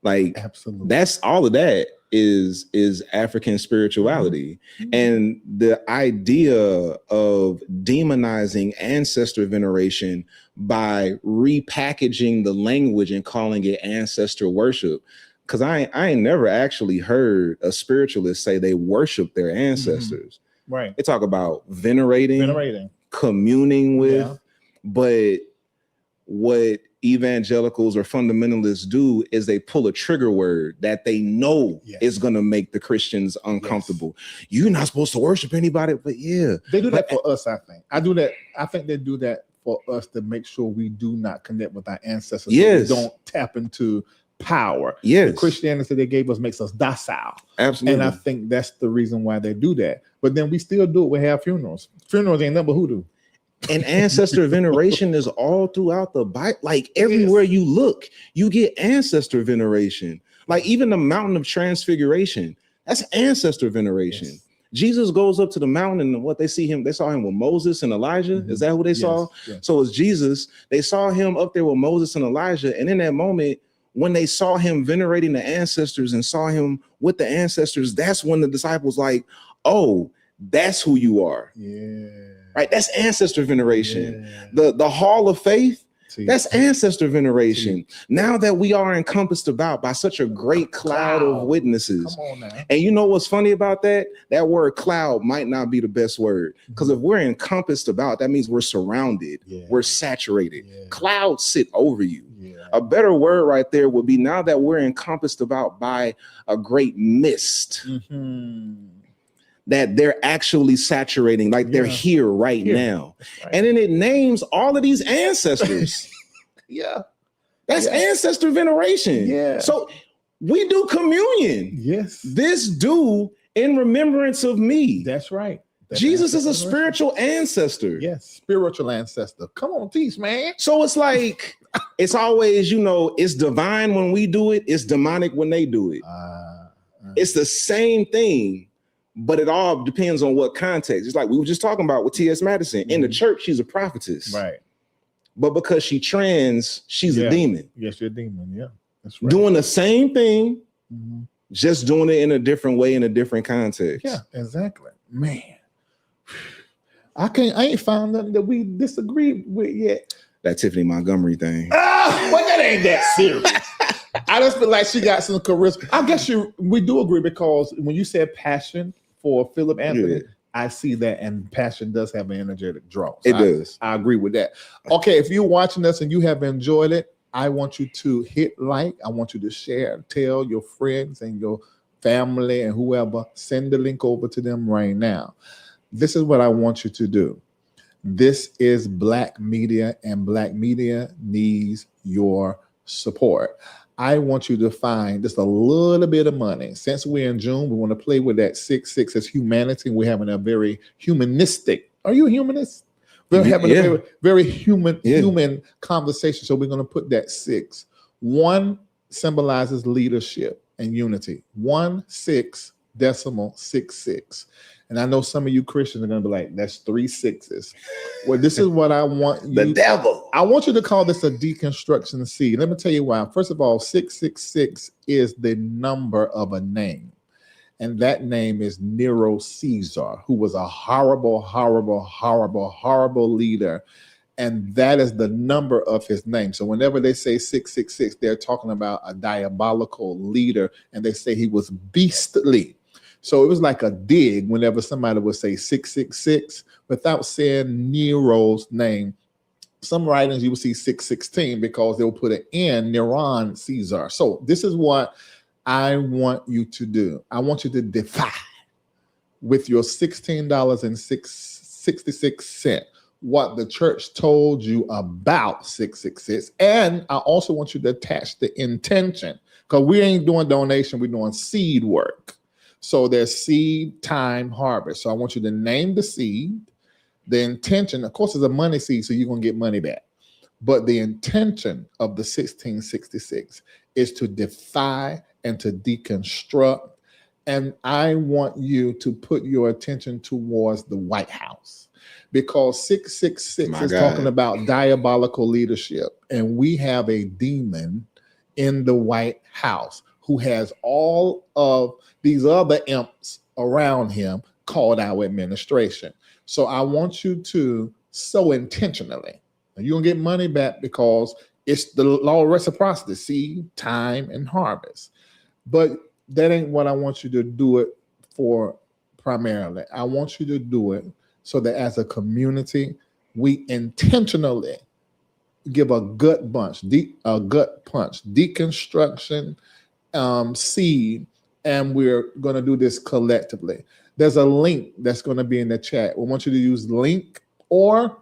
Speaker 4: Absolutely. That's all of that is African spirituality. And the idea of demonizing ancestor veneration by repackaging the language and calling it ancestor worship, because I ain't never actually heard a spiritualist say they worship their ancestors.
Speaker 1: Right.
Speaker 4: They talk about venerating, communing with, but what evangelicals or fundamentalists do is they pull a trigger word that they know is going to make the Christians uncomfortable. You're not supposed to worship anybody, but they do
Speaker 1: that for us. I think I think they do that for us to make sure we do not connect with our ancestors.
Speaker 4: Yes.
Speaker 1: So we don't tap into power.
Speaker 4: Yes.
Speaker 1: The Christianity they gave us makes us docile.
Speaker 4: Absolutely.
Speaker 1: And I think that's the reason why they do that. But then we still do it. We have funerals. Funerals ain't nothing but hoodoo.
Speaker 4: And ancestor veneration is all throughout the Bible. Like everywhere you look, you get ancestor veneration. Like even the mountain of transfiguration, that's ancestor veneration. Yes. Jesus goes up to the mountain and what they saw him with Moses and Elijah. Is that who they saw? Yes. So it's Jesus. They saw him up there with Moses and Elijah. And in that moment, when they saw him venerating the ancestors and saw him with the ancestors, that's when the disciples like, oh, that's who you are.
Speaker 1: Yeah.
Speaker 4: Right, that's ancestor veneration. The hall of faith, that's ancestor veneration. Now that we are encompassed about by such a great cloud of witnesses.
Speaker 1: Come on now.
Speaker 4: And you know what's funny about that? That word cloud might not be the best word, because if we're encompassed about, that means we're surrounded, we're saturated. Clouds sit over you. A better word right there would be now that we're encompassed about by a great mist. That they're actually saturating, like they're here right now. Right. And then it names all of these ancestors. That's ancestor veneration. So we do communion. This do in remembrance of me.
Speaker 1: That's right.
Speaker 4: Jesus is a spiritual ancestor.
Speaker 1: Spiritual ancestor. Come on, teach, man.
Speaker 4: So it's like, it's always, it's divine when we do it. It's demonic when they do it. It's the same thing. But it all depends on what context. It's like we were just talking about with T.S. Madison. In the church, she's a prophetess.
Speaker 1: Right.
Speaker 4: But because she's a demon.
Speaker 1: Yes, you're a demon. Yeah. That's right.
Speaker 4: Doing the same thing, just doing it in a different way, in a different context.
Speaker 1: Yeah, exactly. Man. I ain't found nothing that we disagree with yet.
Speaker 4: That Tiffany Montgomery thing.
Speaker 1: But that ain't that serious. I just feel like she got some charisma. I guess we do agree, because when you said passion for Philip Anthony, I see that, and passion does have an energetic draw. So
Speaker 4: it does.
Speaker 1: I agree with that. Okay, if you're watching us and you have enjoyed it, I want you to hit like. I want you to share, tell your friends and your family and whoever, send the link over to them right now. This is what I want you to do. This is Black media, and Black media needs your support. I want you to find just a little bit of money. Since we're in June, we want to play with that 6-6 as humanity. We're having a very humanistic. Are you a humanist? We're having a very, very human conversation. So we're going to put that 6. 1 symbolizes leadership and unity. 1/6.66. And I know some of you Christians are going to be like, that's 3 6s. Well, this is what I want you.
Speaker 4: The devil.
Speaker 1: I want you to call this a deconstruction seed. Let me tell you why. First of all, 666 is the number of a name. And that name is Nero Caesar, who was a horrible, horrible, horrible, horrible leader. And that is the number of his name. So whenever they say 666, they're talking about a diabolical leader. And they say he was beastly. So it was like a dig whenever somebody would say 666 without saying Nero's name. Some writings you will see 616 because they'll put an N, Neron Caesar. So this is what I want you to do. I want you to defy with your $16.66 what the church told you about 666. And I also want you to attach the intention, because we ain't doing donation, we're doing seed work. So there's seed, time, harvest. So I want you to name the seed, the intention. Of course, it's a money seed, so you're going to get money back. But the intention of the 1666 is to defy and to deconstruct. And I want you to put your attention towards the White House, because 666 is talking about diabolical leadership. And we have a demon in the White House who has all of these other imps around him called our administration. So I want you to sow intentionally. You're going to get money back because it's the law of reciprocity, seed, time, and harvest. But that ain't what I want you to do it for primarily. I want you to do it so that as a community, we intentionally give a gut punch, deconstruction seed, and we're going to do this collectively. There's a link that's going to be in the chat. We want you to use link or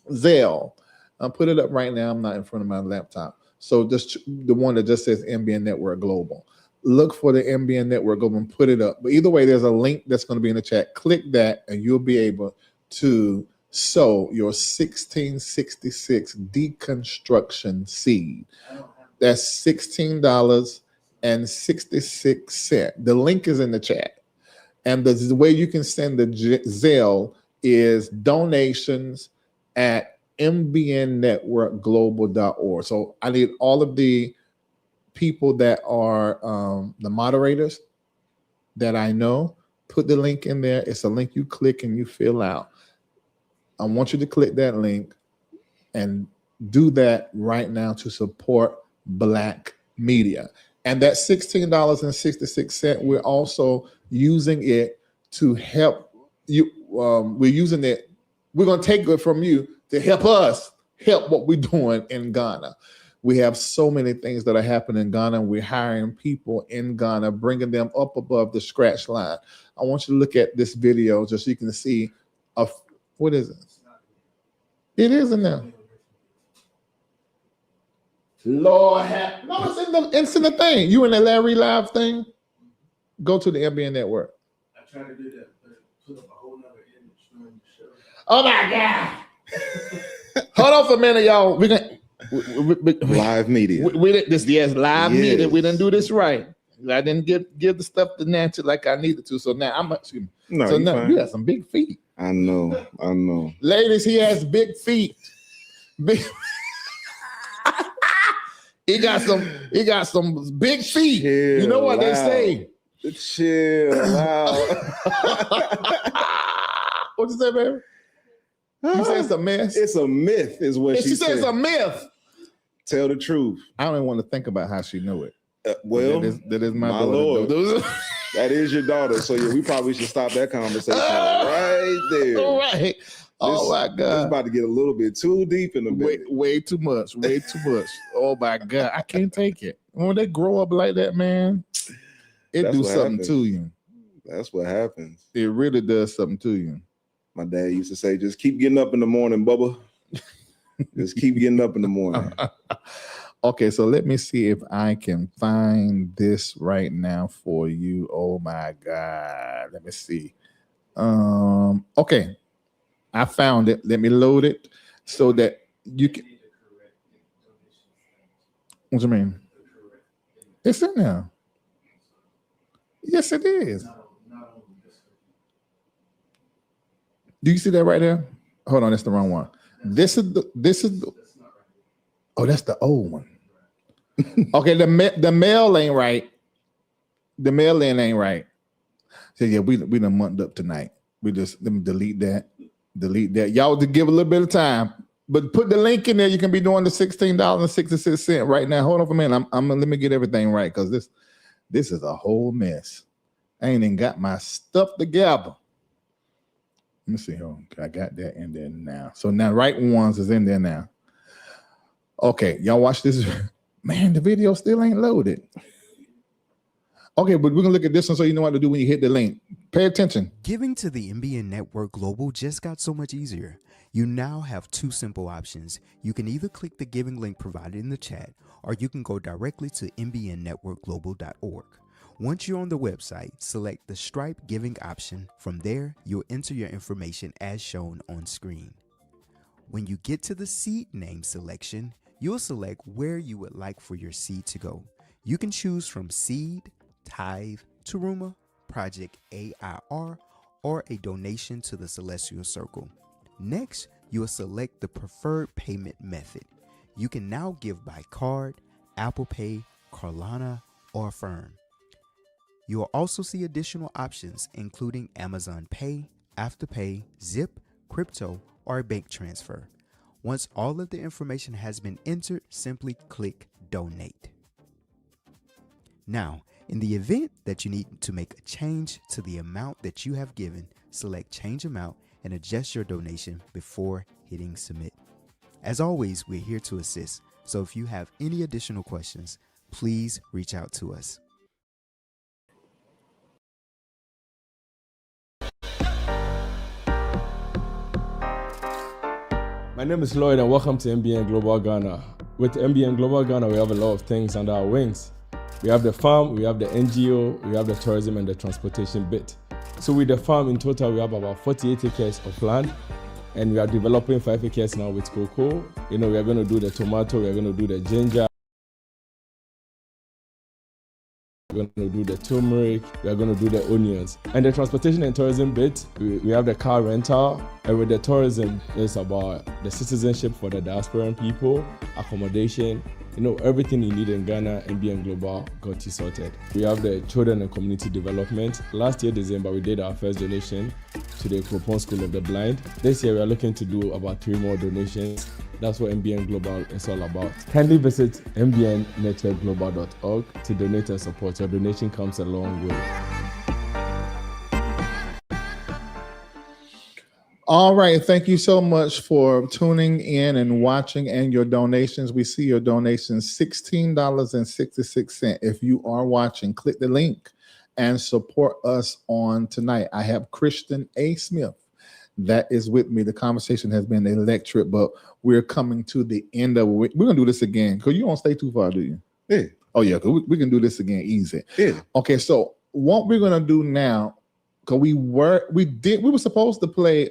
Speaker 1: Zelle. I'll put it up right now. I'm not in front of my laptop. So just the one that just says MBN Network Global. Look for the MBN Network Global and put it up. But either way, there's a link that's going to be in the chat. Click that and you'll be able to sow your 1666 deconstruction seed. That's $16.66. The link is in the chat. And the way you can send the Zelle is donations at mbnnetworkglobal.org. So I need all of the people that are the moderators that I know. Put the link in there. It's a link you click and you fill out. I want you to click that link and do that right now to support Black media. And that $16.66, we're also using it to help you. We're using it. We're going to take it from you to help us help what we're doing in Ghana. We have so many things that are happening in Ghana. We're hiring people in Ghana, bringing them up above the scratch line. I want you to look at this video just so you can see. What is it? It is in there. Lord have no, it's in the thing. You in the Larry Live thing? Go to the MBN Network.
Speaker 3: I tried to do that, but put up a whole nother image during the show.
Speaker 1: Oh my God. Hold on for a minute, y'all. We're gonna
Speaker 4: Live media.
Speaker 1: We this live
Speaker 4: Yes.
Speaker 1: media. We didn't do this right. I didn't give the stuff to Nancy like I needed to. So now excuse me.
Speaker 4: No,
Speaker 1: so
Speaker 4: you
Speaker 1: now
Speaker 4: fine.
Speaker 1: you got some big feet.
Speaker 4: I know.
Speaker 1: Ladies, he has big feet. Big He got some big feet. You know what they say?
Speaker 4: Chill out.
Speaker 1: What you say, baby? You say it's a mess?
Speaker 4: It's a myth, is what
Speaker 1: She said it's a myth.
Speaker 4: Tell the truth.
Speaker 1: I don't even want to think about how she knew it.
Speaker 4: Well,
Speaker 1: that is my daughter.
Speaker 4: Lord. That is your daughter. So yeah, we probably should stop that conversation right there.
Speaker 1: All right. Oh my God.
Speaker 4: It's about to get a little bit too deep in the bit.
Speaker 1: Way too much. Way too much. Oh my God. I can't take it. When they grow up like that, man, it do something to you.
Speaker 4: That's what happens.
Speaker 1: It really does something to you.
Speaker 4: My dad used to say, just keep getting up in the morning, Bubba. Just keep getting up in the morning.
Speaker 1: Okay, so let me see if I can find this right now for you. Oh my God. Let me see. Okay. I found it. Let me load it so that you can. What do you mean? It's in there. Yes, it is. Do you see that right there? Hold on, that's the wrong one. This is the. Oh, that's the old one. Okay, the mail ain't right. The mail in ain't right. So yeah, we done mucked up tonight. Let me delete that. Y'all to give a little bit of time, but put the link in there. You can be doing the $16.66 right now. Hold on for a minute. Let me get everything right because this is a whole mess. I ain't even got my stuff together. Let me see. Oh, I got that in there now. So now right ones is in there now. Okay, y'all watch this. Man, the video still ain't loaded. Okay, but we're gonna look at this one so you know what to do when you hit the link. Pay attention.
Speaker 5: Giving to the MBN Network Global just got so much easier. You now have two simple options. You can either click the giving link provided in the chat, or you can go directly to mbnnetworkglobal.org. Once you're on the website, select the Stripe giving option. From there, you'll enter your information as shown on screen. When you get to the seed name selection, you'll select where you would like for your seed to go. You can choose from Seed, Tithe, Teruma, Project AIR, or a donation to the Celestial Circle. Next, you will select the preferred payment method. You can now give by card, Apple Pay, Carlana, or Affirm. You will also see additional options including Amazon Pay, Afterpay, Zip, crypto, or a bank transfer. Once all of the information has been entered, simply click Donate. Now, In the event that you need to make a change to the amount that you have given, select Change Amount and adjust your donation before hitting Submit. As always, we're here to assist, so if you have any additional questions, please reach out to us.
Speaker 6: My name is Lloyd and welcome to MBN Global Ghana. With MBN Global Ghana, we have a lot of things under our wings. We have the farm, we have the NGO, we have the tourism and the transportation bit. So with the farm, in total, we have about 48 acres of land, and we are developing 5 acres now with cocoa. We are going to do the tomato, we are going to do the ginger, we're going to do the turmeric, we are going to do the onions. And the transportation and tourism bit, we have the car rental, and with the tourism, it's about the citizenship for the diasporan people, accommodation, everything you need in Ghana, MBN Global got you sorted. We have the children and community development. Last year, December, we did our first donation to the Kropon School of the Blind. This year, we are looking to do about 3 more donations. That's what MBN Global is all about. Kindly visit mbnnetworkglobal.org to donate and support. Your donation comes a long way.
Speaker 1: All right. Thank you so much for tuning in and watching and your donations. We see your donations, $16.66. If you are watching, click the link and support us on tonight. I have Kristian A. Smith that is with me. The conversation has been electric, but we're coming to the end of it. We're going to do this again because you don't stay too far, do you?
Speaker 4: Yeah.
Speaker 1: Oh, yeah. We can do this again easy.
Speaker 4: Yeah.
Speaker 1: Okay. So what we're going to do now, because we were supposed to play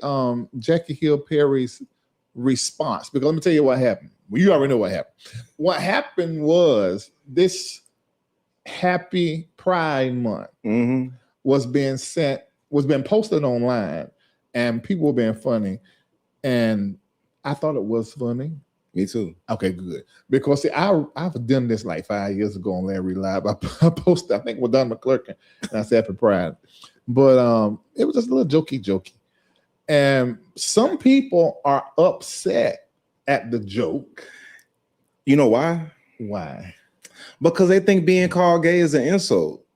Speaker 1: Jackie Hill Perry's response, because let me tell you what happened. Well, you already know what happened. What happened was this Happy Pride Month was being posted online, and people were being funny, and I thought it was funny.
Speaker 4: Me too.
Speaker 1: Okay, good. Because see, I've done this like 5 years ago on Larry Live. I posted, I think, with Don McClurkin, and I said Happy Pride. But it was just a little jokey. And some people are upset at the joke.
Speaker 4: You know why?
Speaker 1: Why?
Speaker 4: Because they think being called gay is an insult.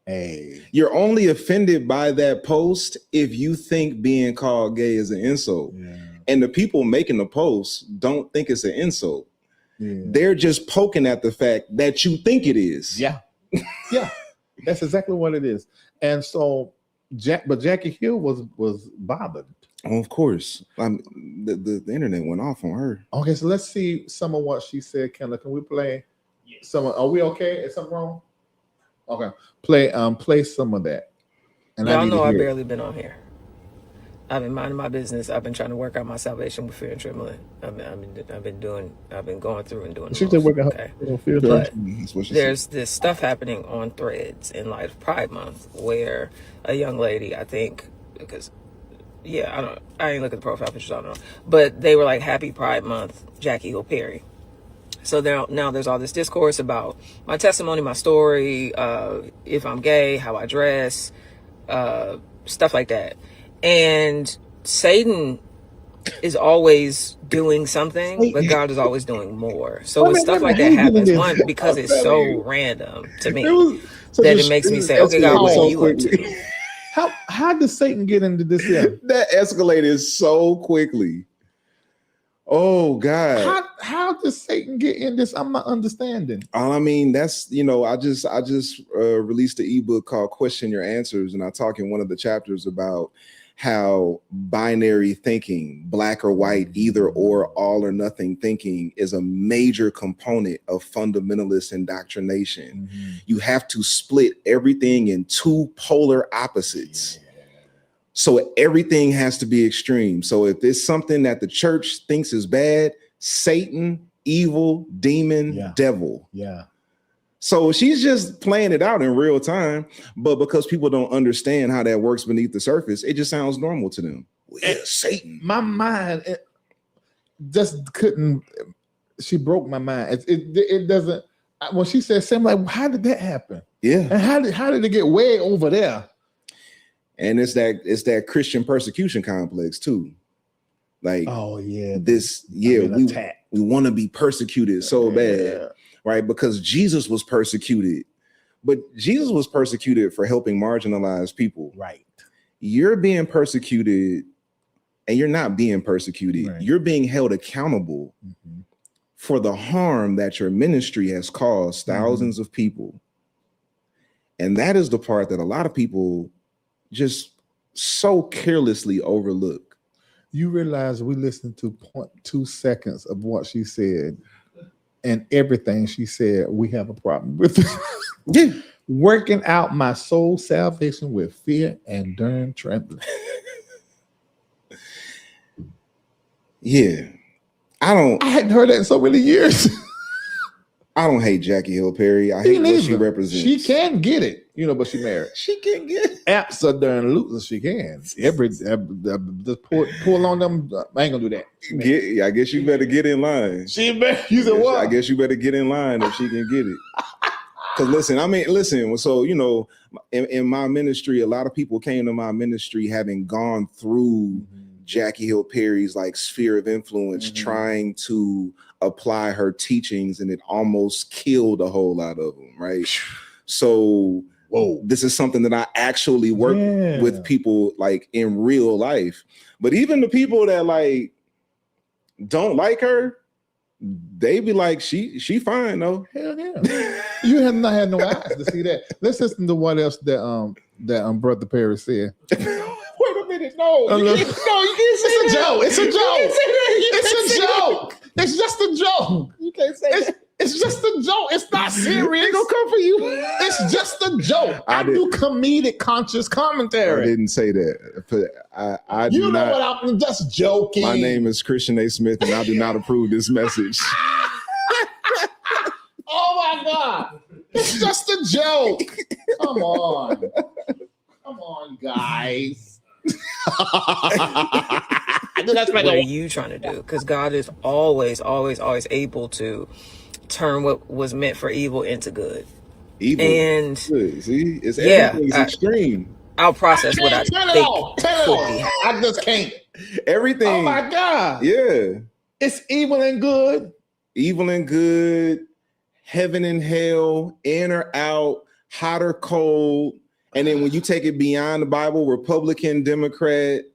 Speaker 1: Hey.
Speaker 4: You're only offended by that post if you think being called gay is an insult.
Speaker 1: Yeah.
Speaker 4: And the people making the post don't think it's an insult.
Speaker 1: Yeah.
Speaker 4: They're just poking at the fact that you think it is.
Speaker 1: Yeah. Yeah. That's exactly what it is. And so Jackie Hill was bothered.
Speaker 4: Oh, of course. The internet went off on her.
Speaker 1: Okay, so let's see some of what she said. Kendall, can we play some? Are we okay? Is something wrong? Okay, play some of that. And
Speaker 7: y'all know I've barely been on here. I've been minding my business. I've been trying to work out my salvation with fear and trembling. I've been going through and doing.
Speaker 1: She's still working out.
Speaker 7: But there's this stuff happening on Threads in light of Pride Month, where a young lady, I think, because I ain't look at the profile pictures, I don't know, but they were like, Happy Pride Month, Jackie Hill Perry. So now there's all this discourse about my testimony, my story, if I'm gay, how I dress, stuff like that. And Satan is always doing something, but God is always doing more. So when stuff like that happens, one, because it's so random to me, that it makes me say, okay, God, what are you up to?
Speaker 1: How does Satan get into this?
Speaker 4: That escalated so quickly. Oh God!
Speaker 1: How does Satan get in this? I'm not understanding.
Speaker 4: I mean, that's I just released an ebook called "Question Your Answers," and I talk in one of the chapters about how binary thinking, black or white, either or, all or nothing thinking, is a major component of fundamentalist indoctrination. Mm-hmm. You have to split everything in two polar opposites. Yeah. So everything has to be extreme. So if there's something that the church thinks is bad, Satan, evil, demon, devil. Yeah. So she's just playing it out in real time, but because people don't understand how that works beneath the surface, it just sounds normal to them.
Speaker 1: Yeah, Satan. My mind just couldn't. She broke my mind. It doesn't. When she said something like, "How did that happen?"
Speaker 4: Yeah,
Speaker 1: and how did it get way over there?
Speaker 4: And it's that Christian persecution complex too. Like,
Speaker 1: oh yeah,
Speaker 4: we want to be persecuted so bad. Right, because Jesus was persecuted, But Jesus was persecuted for helping marginalized people.
Speaker 1: Right.
Speaker 4: You're being persecuted, and you're not being persecuted.
Speaker 1: Right.
Speaker 4: You're being held accountable for the harm that your ministry has caused thousands of people. And that is the part that a lot of people just so carelessly overlook.
Speaker 1: You realize we listened to 0.2 seconds of what she said, and everything she said, we have a problem with.
Speaker 4: Yeah.
Speaker 1: Working out my soul salvation with fear and darn trembling.
Speaker 4: Yeah. I
Speaker 1: hadn't heard that in so many years.
Speaker 4: I don't hate Jackie Hill Perry. I hate what she represents.
Speaker 1: She can get it, but she married.
Speaker 4: She can get it.
Speaker 1: Absolutely, she can. Just pull on them. I ain't gonna do that.
Speaker 4: I guess you better get in line.
Speaker 1: You said what?
Speaker 4: I guess you better get in line if she can get it. Because listen. So in my ministry, a lot of people came to my ministry having gone through Jackie Hill Perry's like sphere of influence, trying to apply her teachings, and it almost killed a whole lot of them, right? So this is something that I actually work with people like in real life. But even the people that like don't like her, they be like, she fine though.
Speaker 1: Hell yeah. You have not had no eyes to see that. Let's listen to what else that Brother Perry said. Wait a minute, no, you can't say that. It's a joke. It's a joke. It's just a joke. You can't say that. It's just a joke. It's not serious. It's gonna come for you. It's just a joke. I do comedic conscious commentary.
Speaker 4: I didn't say that. I do not.
Speaker 1: What I'm just joking.
Speaker 4: My name is Kristian A. Smith, and I do not approve this message.
Speaker 1: Oh my God. It's just a joke. Come on, guys.
Speaker 7: What are you trying to do? Because God is always able to turn what was meant for evil into good.
Speaker 4: Evil.
Speaker 7: And
Speaker 4: good. See, everything's extreme.
Speaker 7: I'll process what I think.
Speaker 1: I just can't.
Speaker 4: Everything.
Speaker 1: Oh my God.
Speaker 4: Yeah.
Speaker 1: It's evil and good.
Speaker 4: Evil and good. Heaven and hell. In or out. Hot or cold. And then when you take it beyond the Bible, Republican, Democrat,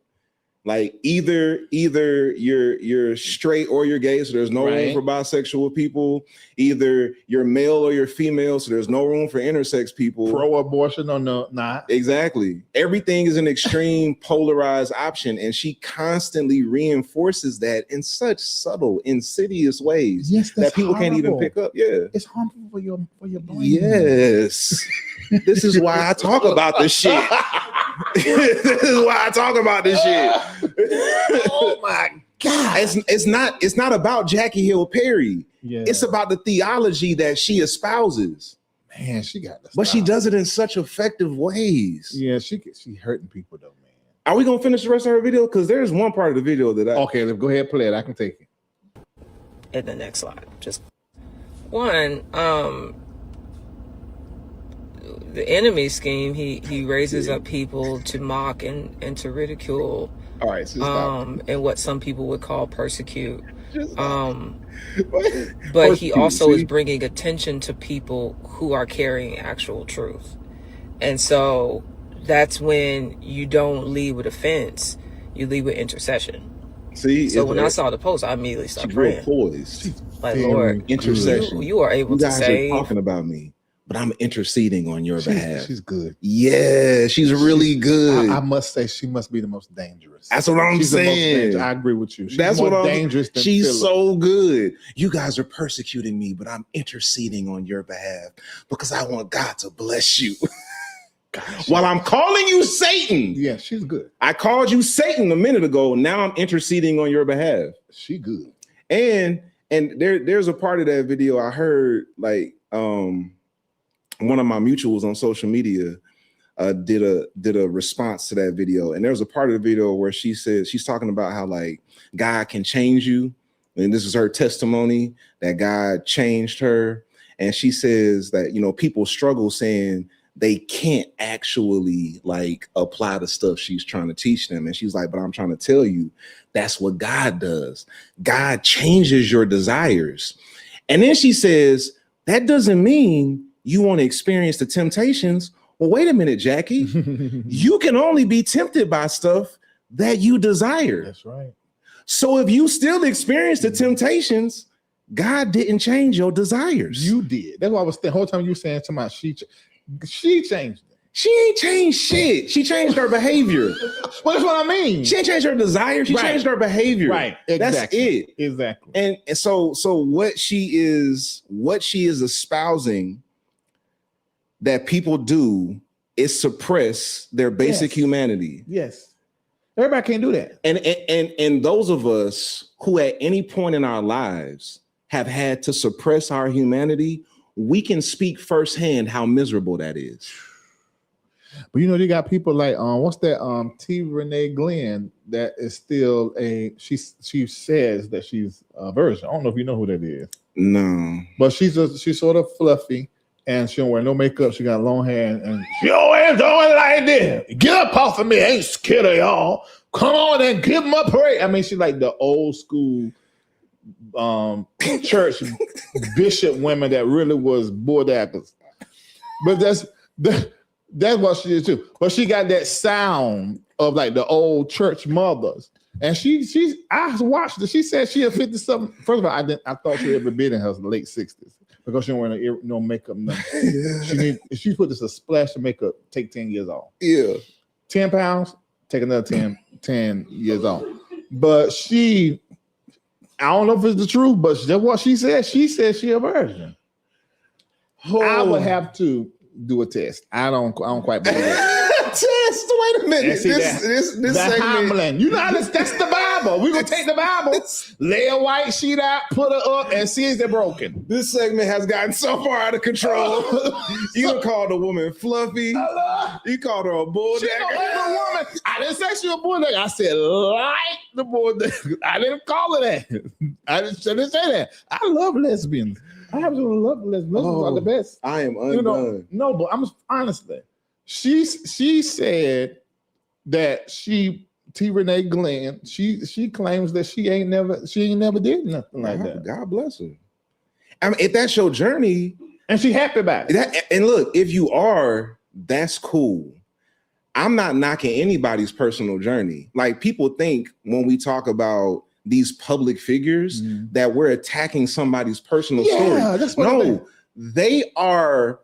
Speaker 4: like either you're straight or you're gay, so there's no room for bisexual people. Either you're male or you're female, so there's no room for intersex people.
Speaker 1: Pro-abortion or no, not.
Speaker 4: Exactly. Everything is an extreme polarized option, and she constantly reinforces that in such subtle, insidious ways that people can't even pick up. Yeah,
Speaker 1: it's harmful for your brain.
Speaker 4: Yes. This is why I talk about this shit. This is why I talk about this shit.
Speaker 1: Oh my God.
Speaker 4: It's not about Jackie Hill Perry.
Speaker 1: Yeah.
Speaker 4: It's about the theology that she espouses.
Speaker 1: Man, she got this.
Speaker 4: But she does it in such effective ways.
Speaker 1: Yeah, she hurting people though, man.
Speaker 4: Are we gonna finish the rest of her video? Because there's one part of the video that
Speaker 1: Okay, let's go ahead and play it. I can take it.
Speaker 7: In the next slide. Just one, the enemy scheme, he raises up people to mock and to ridicule.
Speaker 1: All right, so stop.
Speaker 7: And what some people would call persecute. But he also is bringing attention to people who are carrying actual truth. And so that's when you don't lead with offense, you lead with intercession.
Speaker 4: See,
Speaker 7: so when I saw the post, I immediately started praying.
Speaker 4: Poised.
Speaker 7: Like, Lord,
Speaker 4: intercession.
Speaker 7: You are able to save.
Speaker 4: You guys are talking about me, but I'm interceding on your behalf.
Speaker 1: She's good.
Speaker 4: Yeah, she's really good.
Speaker 1: I must say, she must be the most dangerous.
Speaker 4: That's what I'm saying.
Speaker 1: I agree with you.
Speaker 4: That's what
Speaker 1: dangerous. Than
Speaker 4: she's
Speaker 1: Philip.
Speaker 4: So good. You guys are persecuting me, but I'm interceding on your behalf because I want God to bless you. While I'm calling you Satan.
Speaker 1: Yeah, she's good.
Speaker 4: I called you Satan a minute ago. Now I'm interceding on your behalf.
Speaker 1: She good.
Speaker 4: And there's a part of that video I heard, like one of my mutuals on social media did a response to that video. And there's a part of the video where she says, she's talking about how like God can change you. And this is her testimony that God changed her. And she says that, people struggle saying they can't actually like apply the stuff she's trying to teach them. And she's like, but I'm trying to tell you, that's what God does. God changes your desires. And then she says, that doesn't mean you want to experience the temptations. Well, wait a minute, Jackie. You can only be tempted by stuff that you desire.
Speaker 1: That's right.
Speaker 4: So if you still experience the temptations, God didn't change your desires.
Speaker 1: You did. That's what I was the whole time you were saying to my she changed it.
Speaker 4: She ain't changed shit. She changed her behavior.
Speaker 1: Well, that's what I mean.
Speaker 4: She ain't changed her desire. She changed her behavior.
Speaker 1: Right. Exactly.
Speaker 4: That's it.
Speaker 1: Exactly.
Speaker 4: And so what she is espousing that people do is suppress their basic humanity.
Speaker 1: Yes. Everybody can't do that.
Speaker 4: And those of us who at any point in our lives have had to suppress our humanity, we can speak firsthand how miserable that is.
Speaker 1: But you got people like what's that T. Renee Glenn that is still she says that she's a virgin. I don't know if you know who that is.
Speaker 4: No.
Speaker 1: But she's sort of fluffy and she don't wear no makeup. She got long hair and she always doing like this. Get up off of me. I ain't scared of y'all. Come on and give them a praise. I mean, she's like the old school church bishop women that really was board actors. But that's what she is too. But she got that sound of like the old church mothers. And I watched it. She said she had 50-something. First of all, I thought she ever been in her late 60s because she don't wear no makeup. Nothing. She put this a splash of makeup, take 10 years off.
Speaker 4: Yeah.
Speaker 1: 10 pounds, take another 10 years off. But I don't know if it's the truth, but that's what she said. She said she a virgin. Oh. I would have to do a test. I don't quite believe it.
Speaker 4: Test. Wait a minute. This segment.
Speaker 1: You know that's the Bible. We're gonna take the Bible, lay a white sheet out, put her up, and see if they're broken.
Speaker 4: This segment has gotten so far out of control. You called a woman fluffy. You called her a bulldog.
Speaker 1: Woman. I didn't say she was a bulldog. I said like the bulldog. I didn't call her that. I didn't say that. I love lesbians. I absolutely love lesbians. Lesbians are the best.
Speaker 4: I am undone.
Speaker 1: No, but I'm honestly. She said that T. Renee Glenn, she claims that she ain't never did nothing like that.
Speaker 4: God bless her. I mean, if that's your journey,
Speaker 1: and she happy about it.
Speaker 4: And look, if you are, that's cool. I'm not knocking anybody's personal journey. Like people think when we talk about these public figures that we're attacking somebody's personal story. That's what they are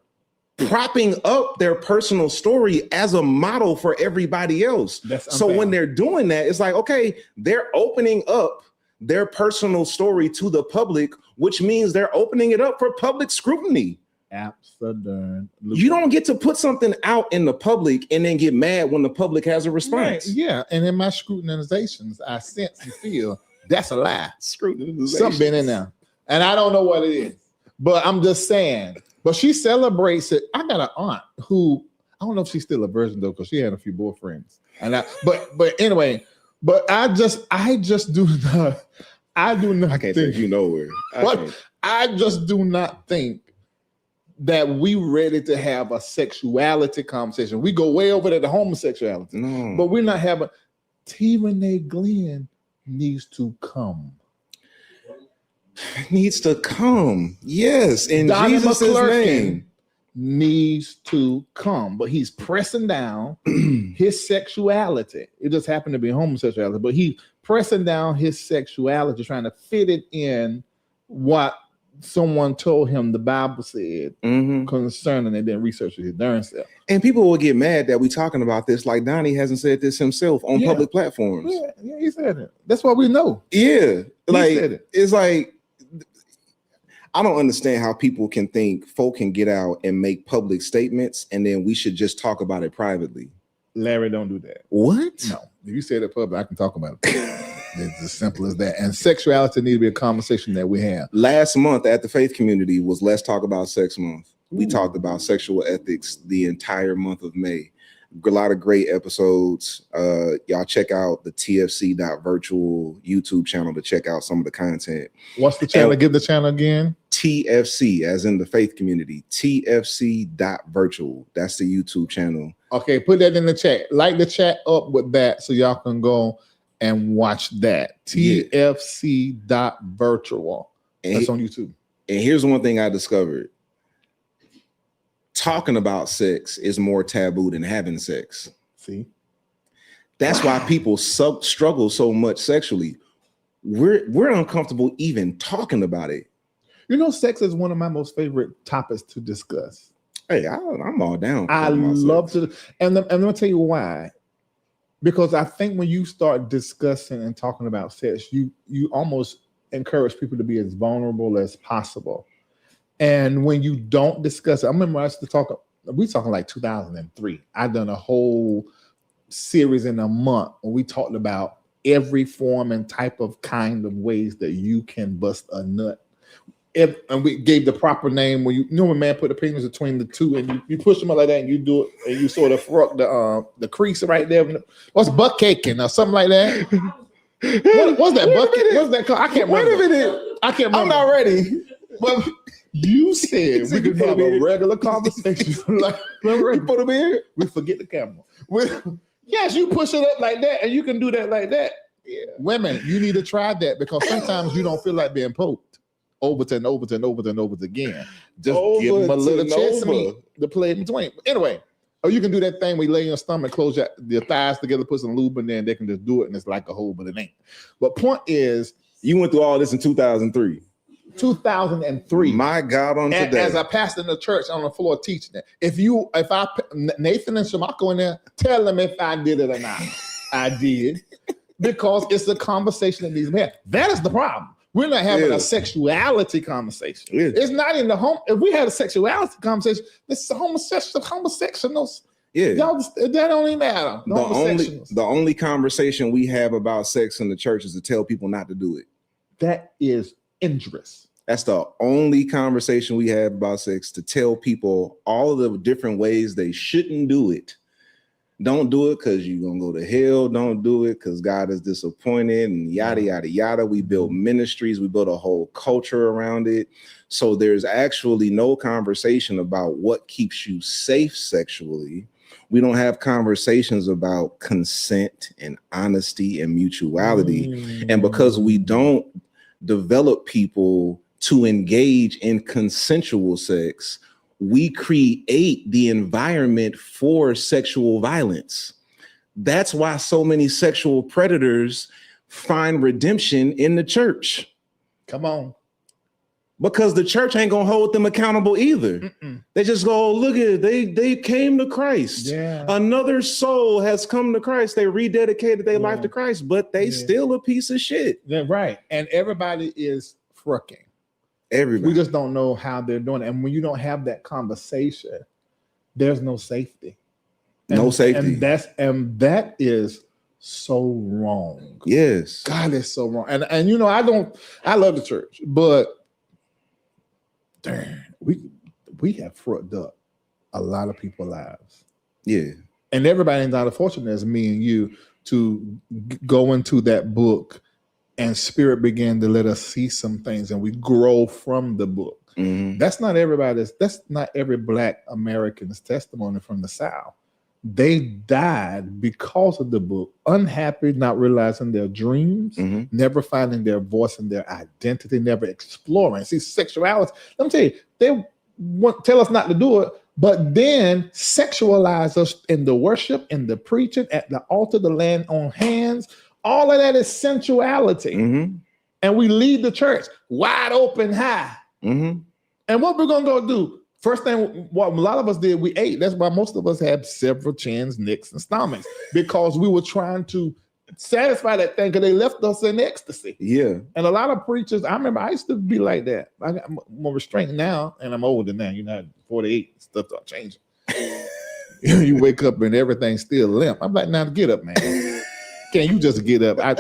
Speaker 4: propping up their personal story as a model for everybody else. So when they're doing that, it's like, okay, they're opening up their personal story to the public, which means they're opening it up for public scrutiny.
Speaker 1: Absolutely.
Speaker 4: You don't get to put something out in the public and then get mad when the public has a response.
Speaker 1: Right. Yeah, and in my scrutinizations, I sense and feel that's a lie.
Speaker 4: Scrutinization.
Speaker 1: Something been in there. And I don't know what it is. But I'm just saying. But she celebrates it. I got an aunt who, I don't know if she's still a virgin though, because she had a few boyfriends. But anyway, but I just do not. I can't
Speaker 4: say you nowhere.
Speaker 1: I just do not think that we ready to have a sexuality conversation. We go way over to the homosexuality.
Speaker 4: No.
Speaker 1: But we're not having. T. Renee Glenn needs to come.
Speaker 4: Needs to come. Yes, in Jesus' name.
Speaker 1: Needs to come. But he's pressing down his sexuality. It just happened to be homosexuality, but he's pressing down his sexuality, trying to fit it in what someone told him the Bible said concerning it, then research his darn self.
Speaker 4: And people will get mad that we're talking about this like Donnie hasn't said this himself on public platforms.
Speaker 1: Yeah, he said it. That's what we know.
Speaker 4: Yeah. It's like, I don't understand how people can think folk can get out and make public statements and then we should just talk about it privately.
Speaker 1: Larry, don't do that.
Speaker 4: What?
Speaker 1: No. If you say it in public, I can talk about it. It's as simple as that. And sexuality needs to be a conversation that we have.
Speaker 4: Last month at the Faith Community was Let's Talk About Sex Month. We talked about sexual ethics the entire month of May. A lot of great episodes. Y'all check out the TFC.virtual YouTube channel to check out some of the content.
Speaker 1: What's the channel? Give the channel again.
Speaker 4: TFC, as in the Faith Community. TFC.virtual. That's the YouTube channel.
Speaker 1: Okay, put that in the chat. Light the chat up with that so y'all can go and watch that. TFC.virtual. That's on YouTube.
Speaker 4: And here's one thing I discovered. talking about sex is more taboo than having sex.
Speaker 1: See,
Speaker 4: that's why people struggle so much sexually. We're uncomfortable even talking about it.
Speaker 1: You know, sex is one of my most favorite topics to discuss.
Speaker 4: Hey, I'm all down.
Speaker 1: I love to, and I'm gonna tell you why. Because I think when you start discussing and talking about sex, you almost encourage people to be as vulnerable as possible. And when you don't discuss it, I remember I used to talk. We talking like 2003. I done a whole series in a month when we talked about every form and type of kind of ways that you can bust a nut. And we gave the proper name when you know when man put the penis between the two and you push them up like that and you do it and you sort of fuck the crease right there. What's butt caking or something like that? What's that bucket? What's that called? I can't remember.
Speaker 4: Wait a minute.
Speaker 1: I can't remember.
Speaker 4: I'm not ready.
Speaker 1: Well, you said we could have a regular conversation. Like, remember,
Speaker 4: put them in.
Speaker 1: We forget the camera. Yes, you push it up like that and you can do that like that. Yeah. Women, you need to try that because sometimes you don't feel like being poked. Over again. Just give them a little chance to play in between. Anyway, or you can do that thing where you lay in your stomach, close your thighs together, put some lube in there, and they can just do it, and it's like a hole, but it ain't. But point is,
Speaker 4: you went through all this in 2003.
Speaker 1: 2003.
Speaker 4: My God, on today.
Speaker 1: As a pastor in the church on the floor teaching it. If Nathan and Shamako in there, tell them if I did it or not. I did. Because it's a conversation that needs to be had. That is the problem. We're not having a sexuality conversation. Yeah. It's not in the home. If we had a sexuality conversation, this is homosexuals. Yeah, y'all, that don't even matter.
Speaker 4: The only conversation we have about sex in the church is to tell people not to do it.
Speaker 1: That is injurious.
Speaker 4: That's the only conversation we have about sex, to tell people all of the different ways they shouldn't do it. Don't do it because you're going to go to hell. Don't do it because God is disappointed and yada, yada, yada. We build ministries. We build a whole culture around it. So there's actually no conversation about what keeps you safe sexually. We don't have conversations about consent and honesty and mutuality. And because we don't develop people to engage in consensual sex, we create the environment for sexual violence. That's why so many sexual predators find redemption in the church.
Speaker 1: Come on.
Speaker 4: Because the church ain't gonna hold them accountable either. Mm-mm. They just go, look at it, they came to Christ. Yeah. Another soul has come to Christ. They rededicated their life to Christ, but they still a piece of shit.
Speaker 1: Yeah, right. And everybody is fricking.
Speaker 4: Everybody.
Speaker 1: We just don't know how they're doing it. And when you don't have that conversation, there's no safety.
Speaker 4: No safety.
Speaker 1: And that is so wrong.
Speaker 4: Yes.
Speaker 1: God, it's so wrong. And you know, I love the church, but darn, we have fucked up a lot of people's lives.
Speaker 4: Yeah.
Speaker 1: And everybody ain't not as fortunate as me and you to go into that book and Spirit began to let us see some things and we grow from the book. Mm-hmm. That's not every Black American's testimony from the South. They died because of the book, unhappy, not realizing their dreams, never finding their voice and their identity, never exploring. See, sexuality, let me tell you, they tell us not to do it, but then sexualize us in the worship, in the preaching, at the altar, the laying on hands. All of that is sensuality. Mm-hmm. And we lead the church wide open high. Mm-hmm. And what we're going to go do? First thing, what a lot of us did, we ate. That's why most of us had several chins, necks, and stomachs, because we were trying to satisfy that thing because they left us in ecstasy.
Speaker 4: Yeah.
Speaker 1: And a lot of preachers, I remember I used to be like that. I got more restraint now, and I'm older now. You know, 48, stuff start changing. You wake up and everything's still limp. I'm like, now get up, man. Can't you just get up? I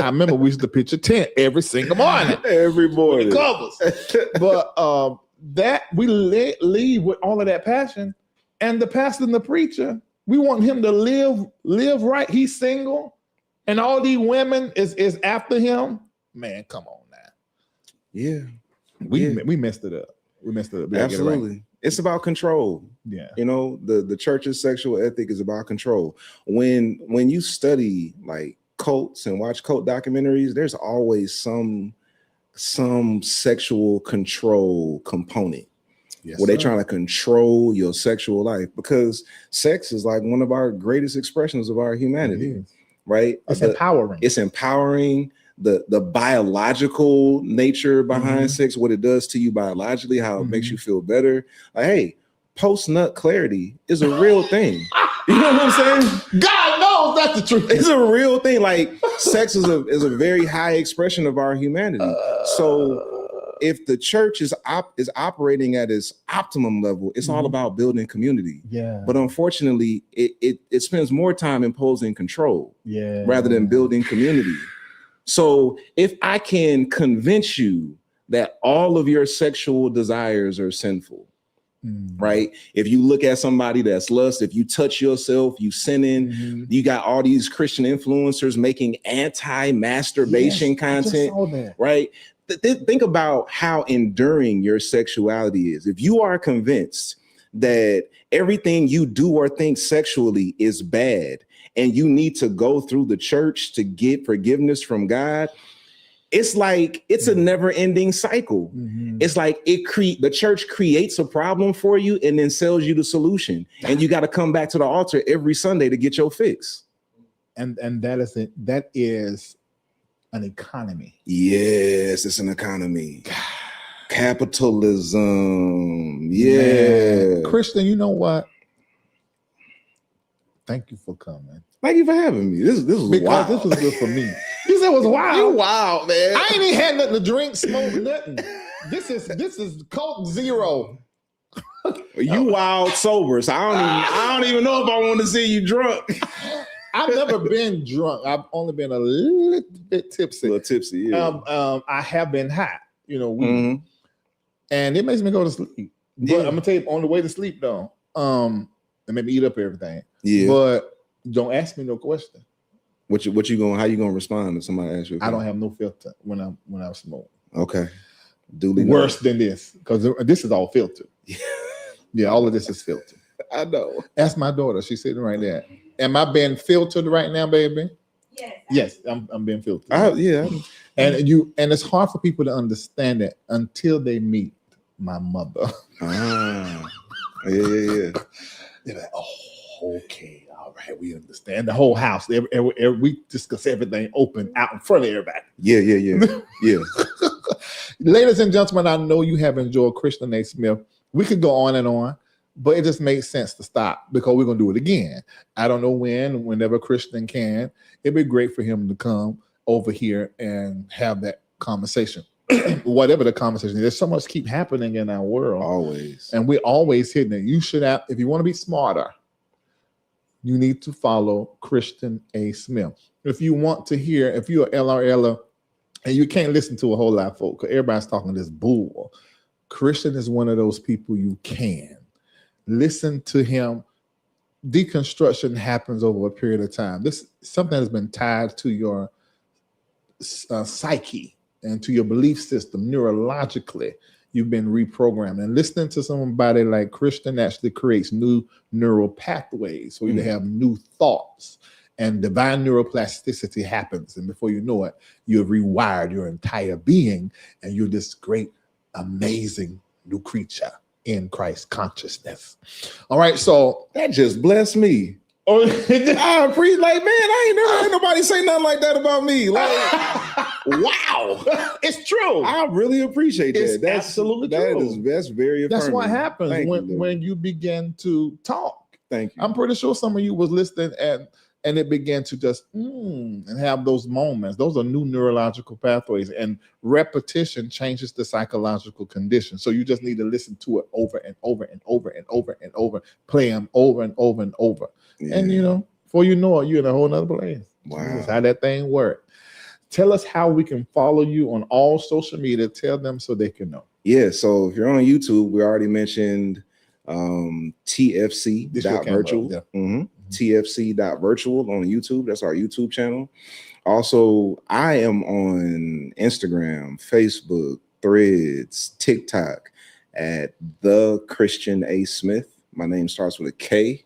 Speaker 1: remember we used to pitch a tent every single morning.
Speaker 4: Every morning.
Speaker 1: Covers. But that we leave with all of that passion. And the pastor and the preacher, we want him to live right. He's single. And all these women is after him. Man, come on now.
Speaker 4: Yeah.
Speaker 1: We messed it up. We messed it up.
Speaker 4: Absolutely. Right. It's about control.
Speaker 1: Yeah.
Speaker 4: You know, the church's sexual ethic is about control. When you study like cults and watch cult documentaries, there's always some sexual control component. where they're trying to control your sexual life, because sex is like one of our greatest expressions of our humanity, right?
Speaker 1: It's empowering.
Speaker 4: It's empowering. The biological nature behind sex, what it does to you biologically, how it makes you feel better. Like, hey, post-nut clarity is a real thing. You know what I'm saying?
Speaker 1: God knows that's the truth.
Speaker 4: It's a real thing. Like, sex is a very high expression of our humanity. So if the church is operating at its optimum level, it's all about building community.
Speaker 1: Yeah.
Speaker 4: But unfortunately, it spends more time imposing control rather than building community. So if I can convince you that all of your sexual desires are sinful, right? If you look at somebody that's lust, if you touch yourself, you sinning, you got all these Christian influencers making anti-masturbation content, right? Think about how enduring your sexuality is. If you are convinced that everything you do or think sexually is bad, and you need to go through the church to get forgiveness from God, it's like it's a never-ending cycle. It's like the church creates a problem for you and then sells you the solution, and you got to come back to the altar every Sunday to get your fix.
Speaker 1: And that is it. That is an economy.
Speaker 4: Yes, it's an economy. Capitalism. Yeah.
Speaker 1: Man. Kristian, you know what? Thank you for coming.
Speaker 4: Thank you for having me. This was wild.
Speaker 1: This was good for me. You said it was wild.
Speaker 4: You wild, man.
Speaker 1: I ain't even had nothing to drink, smoke, nothing. This is Coke Zero.
Speaker 4: You wild sober, so I don't even know if I want to see you drunk.
Speaker 1: I've never been drunk. I've only been a little bit tipsy.
Speaker 4: A little tipsy, yeah.
Speaker 1: I have been hot, weed. And it makes me go to sleep. But I'm gonna tell you, on the way to sleep though, it made me eat up everything.
Speaker 4: Yeah.
Speaker 1: But don't ask me no question.
Speaker 4: How you gonna respond if somebody asks you?
Speaker 1: I don't have no filter when I smoke.
Speaker 4: Okay. Duly
Speaker 1: worse than this, because this is all filtered. Yeah, all of this is filtered.
Speaker 4: I know.
Speaker 1: Ask my daughter. She's sitting right there. Am I being filtered right now, baby? Yes, I'm being filtered. And it's hard for people to understand that until they meet my mother.
Speaker 4: Yeah.
Speaker 1: They're like, oh, okay, all right, we understand. The whole house, we discuss everything open out in front of everybody.
Speaker 4: Yeah.
Speaker 1: Ladies and gentlemen, I know you have enjoyed Kristian A. Smith. We could go on and on, but it just makes sense to stop because we're going to do it again. I don't know whenever Kristian can. It'd be great for him to come over here and have that conversation. Whatever the conversation is, there's so much keep happening in our world.
Speaker 4: Always.
Speaker 1: And we're always hitting it. You should have, if you want to be smarter, you need to follow Kristian A. Smith. If you want to hear, if you're an LRL and you can't listen to a whole lot of folk, because everybody's talking this bull, Kristian is one of those people you can. Listen to him. Deconstruction happens over a period of time. This is something that's been tied to your psyche and to your belief system neurologically. You've been reprogrammed, and listening to somebody like Kristian actually creates new neural pathways so you have new thoughts, and divine neuroplasticity happens, and before you know it, you have rewired your entire being, and you're this great, amazing new creature in Christ consciousness. All right, so
Speaker 4: that just blessed me.
Speaker 1: Oh,
Speaker 4: I appreciate, like, man, I ain't never heard nobody say nothing like that about me. Like, wow,
Speaker 1: it's true.
Speaker 4: I really appreciate that. That's
Speaker 1: absolutely true.
Speaker 4: That's very affirming.
Speaker 1: That's what happens when you begin to talk.
Speaker 4: Thank you.
Speaker 1: I'm pretty sure some of you was listening and it began to just and have those moments. Those are new neurological pathways, and repetition changes the psychological condition. So you just need to listen to it over and over and over and over and over, play them over and over and over. Yeah. And before you know it, you're in a whole nother place.
Speaker 4: Wow.
Speaker 1: That's how that thing works. Tell us how we can follow you on all social media. Tell them so they can know.
Speaker 4: Yeah, so if you're on YouTube, we already mentioned TFC.virtual. Yeah. TFC.virtual on YouTube. That's our YouTube channel. Also, I am on Instagram, Facebook, Threads, TikTok at the Kristian A. Smith. My name starts with a K.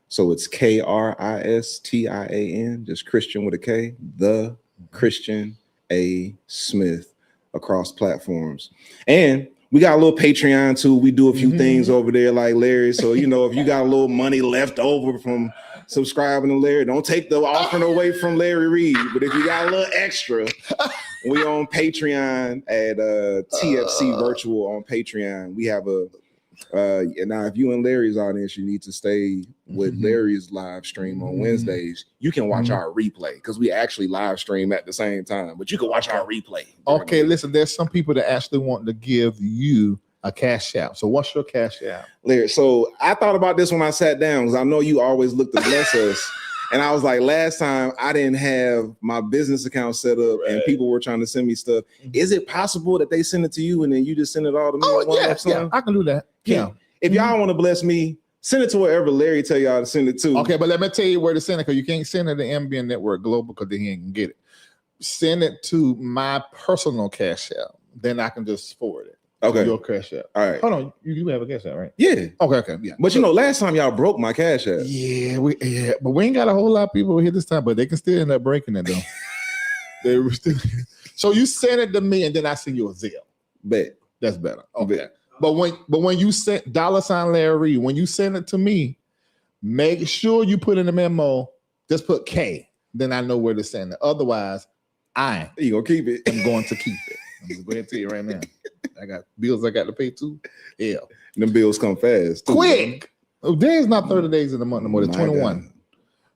Speaker 4: So it's Kristian, just Kristian with a K, the Kristian A. Smith across platforms. And We got a little Patreon too. We do a few things over there like Larry. So, you know, if you got a little money left over from subscribing to Larry, don't take the offering away from Larry Reid. But if you got a little extra, we on Patreon at TFC Virtual on Patreon. We have a and now if you in Larry's audience, you need to stay with Larry's live stream on Wednesdays. You can watch our replay because we actually live stream at the same time, but you can watch our replay.
Speaker 1: Okay, listen, there's some people that actually want to give you a cash app. So what's your cash app?
Speaker 4: Larry, so I thought about this when I sat down because I know you always look to bless us. And I was like, last time I didn't have my business account set up and people were trying to send me stuff. Is it possible that they send it to you and then you just send it all to me?
Speaker 1: Yeah, I can do that. Yeah.
Speaker 4: If y'all want to bless me, send it to wherever Larry tell y'all to send it to.
Speaker 1: Okay, but let me tell you where to send it because you can't send it to MBN Network Global because they ain't gonna get it. Send it to my personal cash app. Then I can just forward it.
Speaker 4: Okay.
Speaker 1: Your cash app.
Speaker 4: All right.
Speaker 1: Hold on. You have a cash app, right?
Speaker 4: Yeah.
Speaker 1: Okay. Yeah.
Speaker 4: But you know, last time y'all broke my cash app.
Speaker 1: Yeah, but we ain't got a whole lot of people here this time, but they can still end up breaking it though. They were still. So you send it to me, and then I send you a Zelle.
Speaker 4: Bet.
Speaker 1: That's better. Okay.
Speaker 4: Bet.
Speaker 1: But when you send $ Larry, when you send it to me, make sure you put in the memo. Just put K. Then I know where to send it. Otherwise,
Speaker 4: You gonna keep it?
Speaker 1: I'm going to keep it. I'm just going to tell you right now. I got bills I got to pay too. Yeah.
Speaker 4: Them bills come fast. Too,
Speaker 1: Quick. Oh, there's not 30 days in the month no more. There's 21.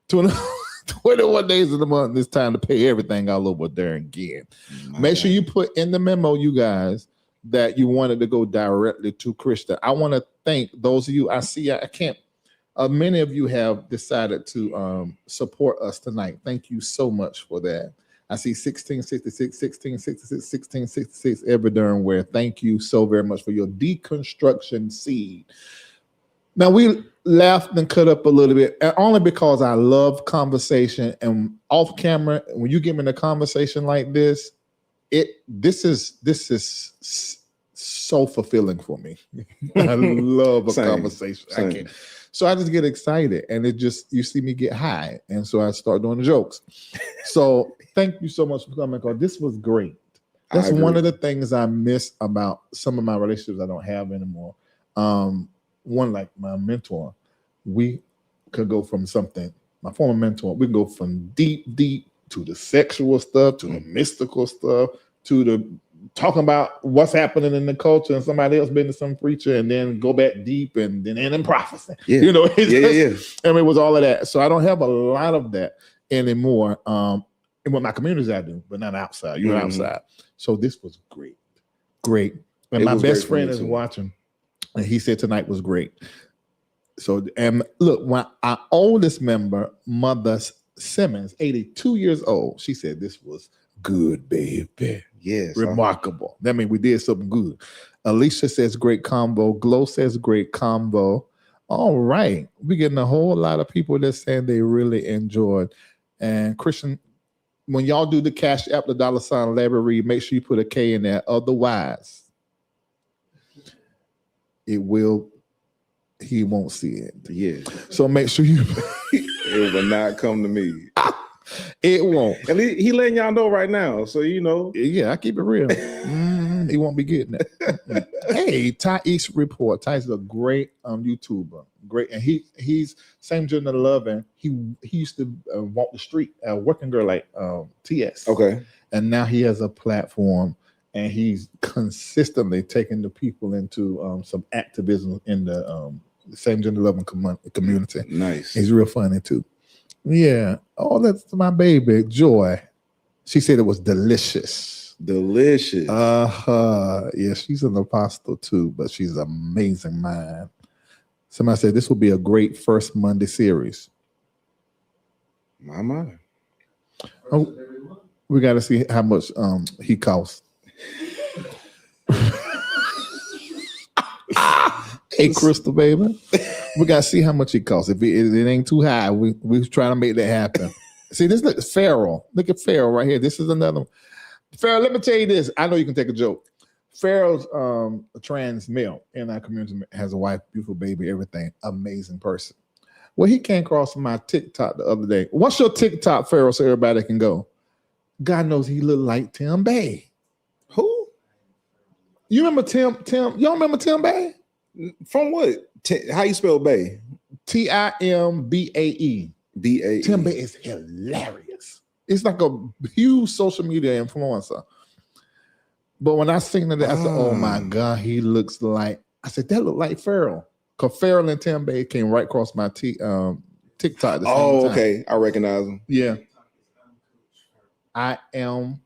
Speaker 1: 21 days in the month. It's time to pay everything all over there again. Make sure you put in the memo, you guys, that you wanted to go directly to Kristian. I want to thank those of you. I see. I can't. Many of you have decided to support us tonight. Thank you so much for that. I see 1666, 1666, 1666 every darn where. Thank you so very much for your deconstruction seed. Now, we laughed and cut up a little bit, only because I love conversation. And off camera, when you get me in a conversation like this, this is so fulfilling for me. I love a conversation. I can't. So I just get excited, and you see me get high, and so I start doing the jokes. So thank you so much for coming, because this was great. That's one of the things I miss about some of my relationships I don't have anymore. One, like my mentor, we could go from something, my former mentor, we can go from deep to the sexual stuff, to the mystical stuff, to the talking about what's happening in the culture, and somebody else been to some preacher, and then go back deep and then end in prophecy. Yeah. You know, I mean, it was all of that. So I don't have a lot of that anymore. And what my communities I do, but not outside. You're outside. So this was great. And my best friend is watching, and he said tonight was great. So, and look, when our oldest member, Mother Simmons, 82 years old, she said this was good, baby. Yes. Remarkable. That means we did something good. Alicia says great combo. Glow says great combo. All right. We're getting a whole lot of people that saying they really enjoyed. And Kristian, when y'all do the cash app, the $ library, make sure you put a K in there. Otherwise, he won't see it. Yeah. So make sure you
Speaker 4: it will not come to me.
Speaker 1: It won't.
Speaker 4: And he letting y'all know right now. So you know.
Speaker 1: Yeah, I keep it real. He won't be getting it. Hey, Ty East Report. Ty's a great YouTuber. Great. And he's same gender loving. He used to walk the street, working girl like TS. Okay. And now he has a platform, and he's consistently taking the people into some activism in the same gender loving community. Nice. He's real funny too. Yeah. Oh, that's my baby, Joy. She said it was delicious. Delicious. Yeah, she's an apostle too, but she's an amazing mind. Somebody said this will be a great first Monday series. My mind. Oh, we got to see how much he costs. Hey, Crystal, baby. We got to see how much it costs. If it ain't too high, we're trying to make that happen. See, this look Pharaoh. Look at Pharaoh right here. This is another one. Pharaoh, let me tell you this. I know you can take a joke. Pharaoh's a trans male in our community, has a wife, beautiful baby, everything. Amazing person. Well, he came across my TikTok the other day. What's your TikTok, Pharaoh, so everybody can go? God knows he look like Tim Bay. Who? You remember Tim? Y'all remember Tim Bay?
Speaker 4: From what? How you spell Bay?
Speaker 1: Timbae.
Speaker 4: BAE.
Speaker 1: Tim Bay is hilarious. It's like a huge social media influencer. But when I seen that, I said, "Oh my God, he looks like." I said, "That look like Farrell." Because Farrell and Tim Bay came right across my TikTok. At the same time.
Speaker 4: Okay, I recognize him.
Speaker 1: Yeah. I am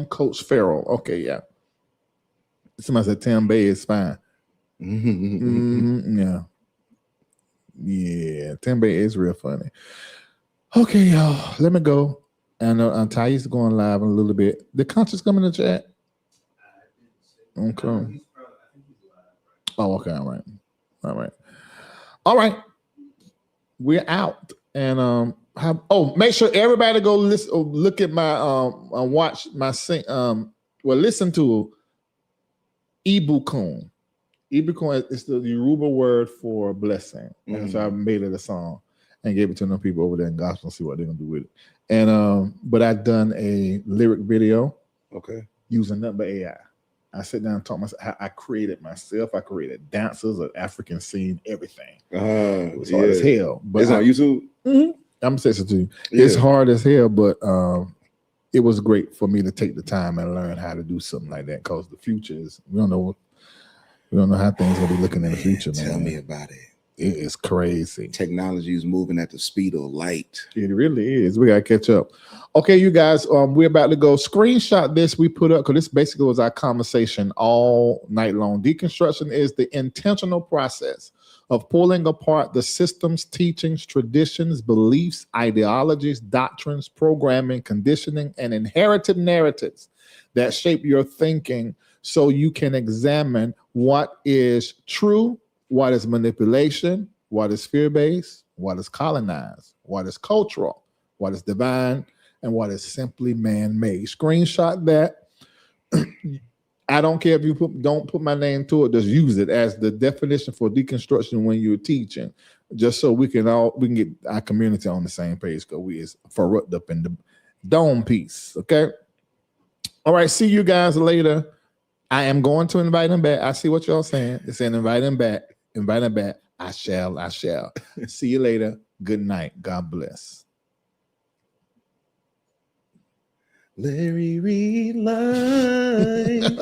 Speaker 1: Coach Farrell. Okay, yeah. Somebody said Tim Bay is fine. Yeah. Yeah, Tim Bay is real funny. Okay, y'all. Let me go. And Ty's going live in a little bit. The conscious come in the chat. Okay. Oh, okay. All right. We're out. And make sure everybody go look at my watch my listen to Ibukun. Ibukun is the Yoruba word for blessing. And so I made it a song and gave it to them people over there in gospel and see what they're gonna do with it. And but I've done a lyric video using nothing but AI. I sit down and talk myself how I created myself. I created dancers, an African scene, everything. It was hard as hell. But
Speaker 4: it's on YouTube.
Speaker 1: I'm gonna say something to you. Yeah. It's hard as hell, but it was great for me to take the time and learn how to do something like that. Because the future is we don't know how things will be looking in the future.
Speaker 4: Tell me about it.
Speaker 1: It is crazy.
Speaker 4: Technology is moving at the speed of light.
Speaker 1: It really is. We gotta catch up. Okay, you guys, we're about to go screenshot this we put up because this basically was our conversation all night long. Deconstruction is the intentional process of pulling apart the systems, teachings, traditions, beliefs, ideologies, doctrines, programming, conditioning, and inherited narratives that shape your thinking so you can examine what is true, what is manipulation, what is fear-based, what is colonized, what is cultural, what is divine, and what is simply man-made. Screenshot that. I don't care if you don't put my name to it, just use it as the definition for deconstruction when you're teaching, just so we can get our community on the same page because we is corrupt up in the dome piece. Okay. All right. See you guys later. I am going to invite him back. I see what y'all saying. It's saying invite him back. Invite him back. I shall. See you later. Good night. God bless.
Speaker 4: Larry Reid line.